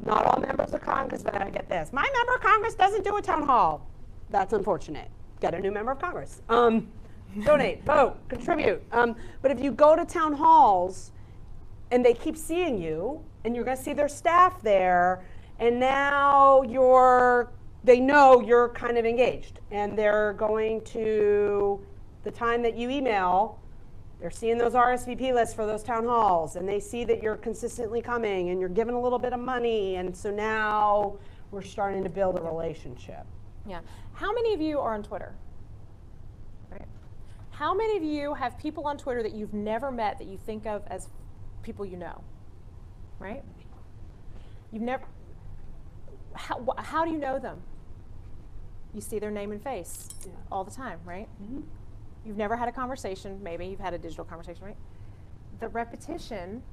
S2: Not all members of Congress, but I get this. My member of Congress doesn't do a town hall. That's unfortunate. Get a new member of Congress. Donate, vote, contribute. But if you go to town halls and they keep seeing you, and you're going to see their staff there, and now they know you're kind of engaged, and they're going to, the time that you email, they're seeing those RSVP lists for those town halls, and they see that you're consistently coming, and you're giving a little bit of money, and so now we're starting to build a relationship.
S1: Yeah. How many of you are on Twitter? Right. How many of you have people on Twitter that you've never met that you think of as people you know? Right? You've never. How do you know them? You see their name and face all the time, right? Mm-hmm. You've never had a conversation. Maybe you've had a digital conversation, right? The repetition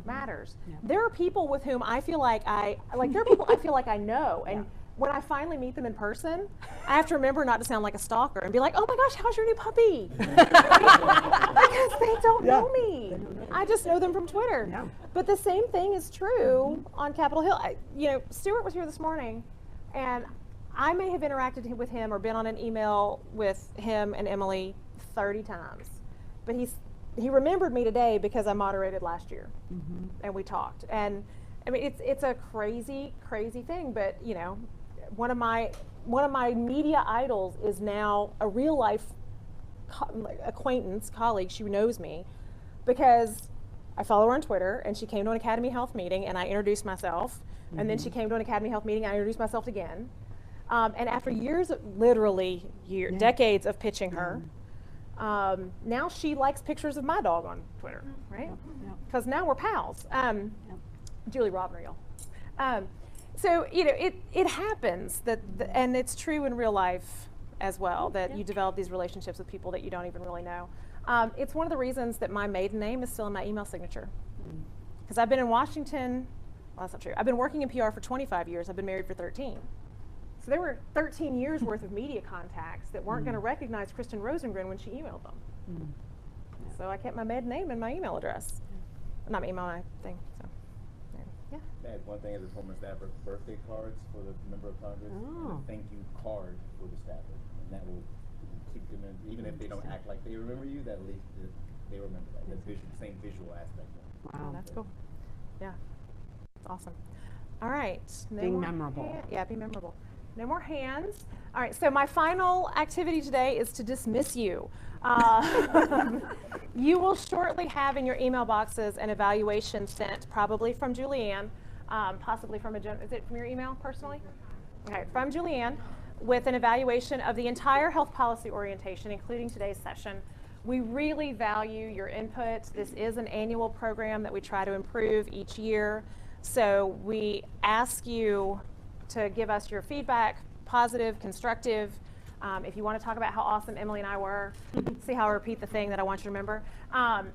S1: matters. Yeah. There are people with whom I feel like there are people I feel like I know, and when I finally meet them in person, I have to remember not to sound like a stalker and be like, "Oh my gosh, how's your new puppy?" Because they don't know me. I just know them from Twitter. Yeah. But the same thing is true on Capitol Hill. Stuart was here this morning, and I may have interacted with him or been on an email with him and Emily 30 times, but he remembered me today because I moderated last year, and we talked. And I mean, it's a crazy thing, but one of my media idols is now a real life acquaintance, colleague. She knows me because I follow her on Twitter, and she came to an AcademyHealth meeting, and I introduced myself, and then she came to an AcademyHealth meeting, I introduced myself again. And after decades of pitching her, now she likes pictures of my dog on Twitter, right? Because now we're pals. Julie Robner, y'all. So it happens and it's true in real life as well, that you develop these relationships with people that you don't even really know. It's one of the reasons that my maiden name is still in my email signature. Because I've been in Washington, well, that's not true. I've been working in PR for 25 years. I've been married for 13. So there were 13 years worth of media contacts that weren't going to recognize Kristin Rosengren when she emailed them. So I kept my maiden name and my email address. Not my email, my thing. So, yeah.
S11: They had one thing as a former staffer, birthday cards for the member of Congress, and a thank you card for the staffer. And that will keep them in, even if they don't act like they remember you, that at least they remember that. That same visual aspect of it.
S1: Wow, that's cool. Yeah, that's awesome. All right. No
S2: Being
S1: more
S2: memorable.
S1: Yeah, be memorable. No more hands. All right, so my final activity today is to dismiss you. You will shortly have in your email boxes an evaluation sent, probably from Julianne, possibly from is it from your email personally? Okay, from Julianne, with an evaluation of the entire health policy orientation, including today's session. We really value your input. This is an annual program that we try to improve each year. So we ask you to give us your feedback, positive, constructive. If you want to talk about how awesome Emily and I were, see how I repeat the thing that I want you to remember.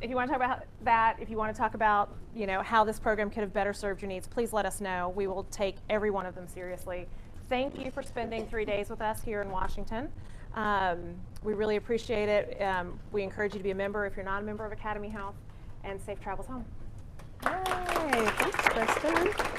S1: If you want to talk about that, if you want to talk about how this program could have better served your needs, please let us know. We will take every one of them seriously. Thank you for spending 3 days with us here in Washington. We really appreciate it. We encourage you to be a member if you're not a member of Academy Health, and safe travels home.
S2: Yay, thanks, Kristin.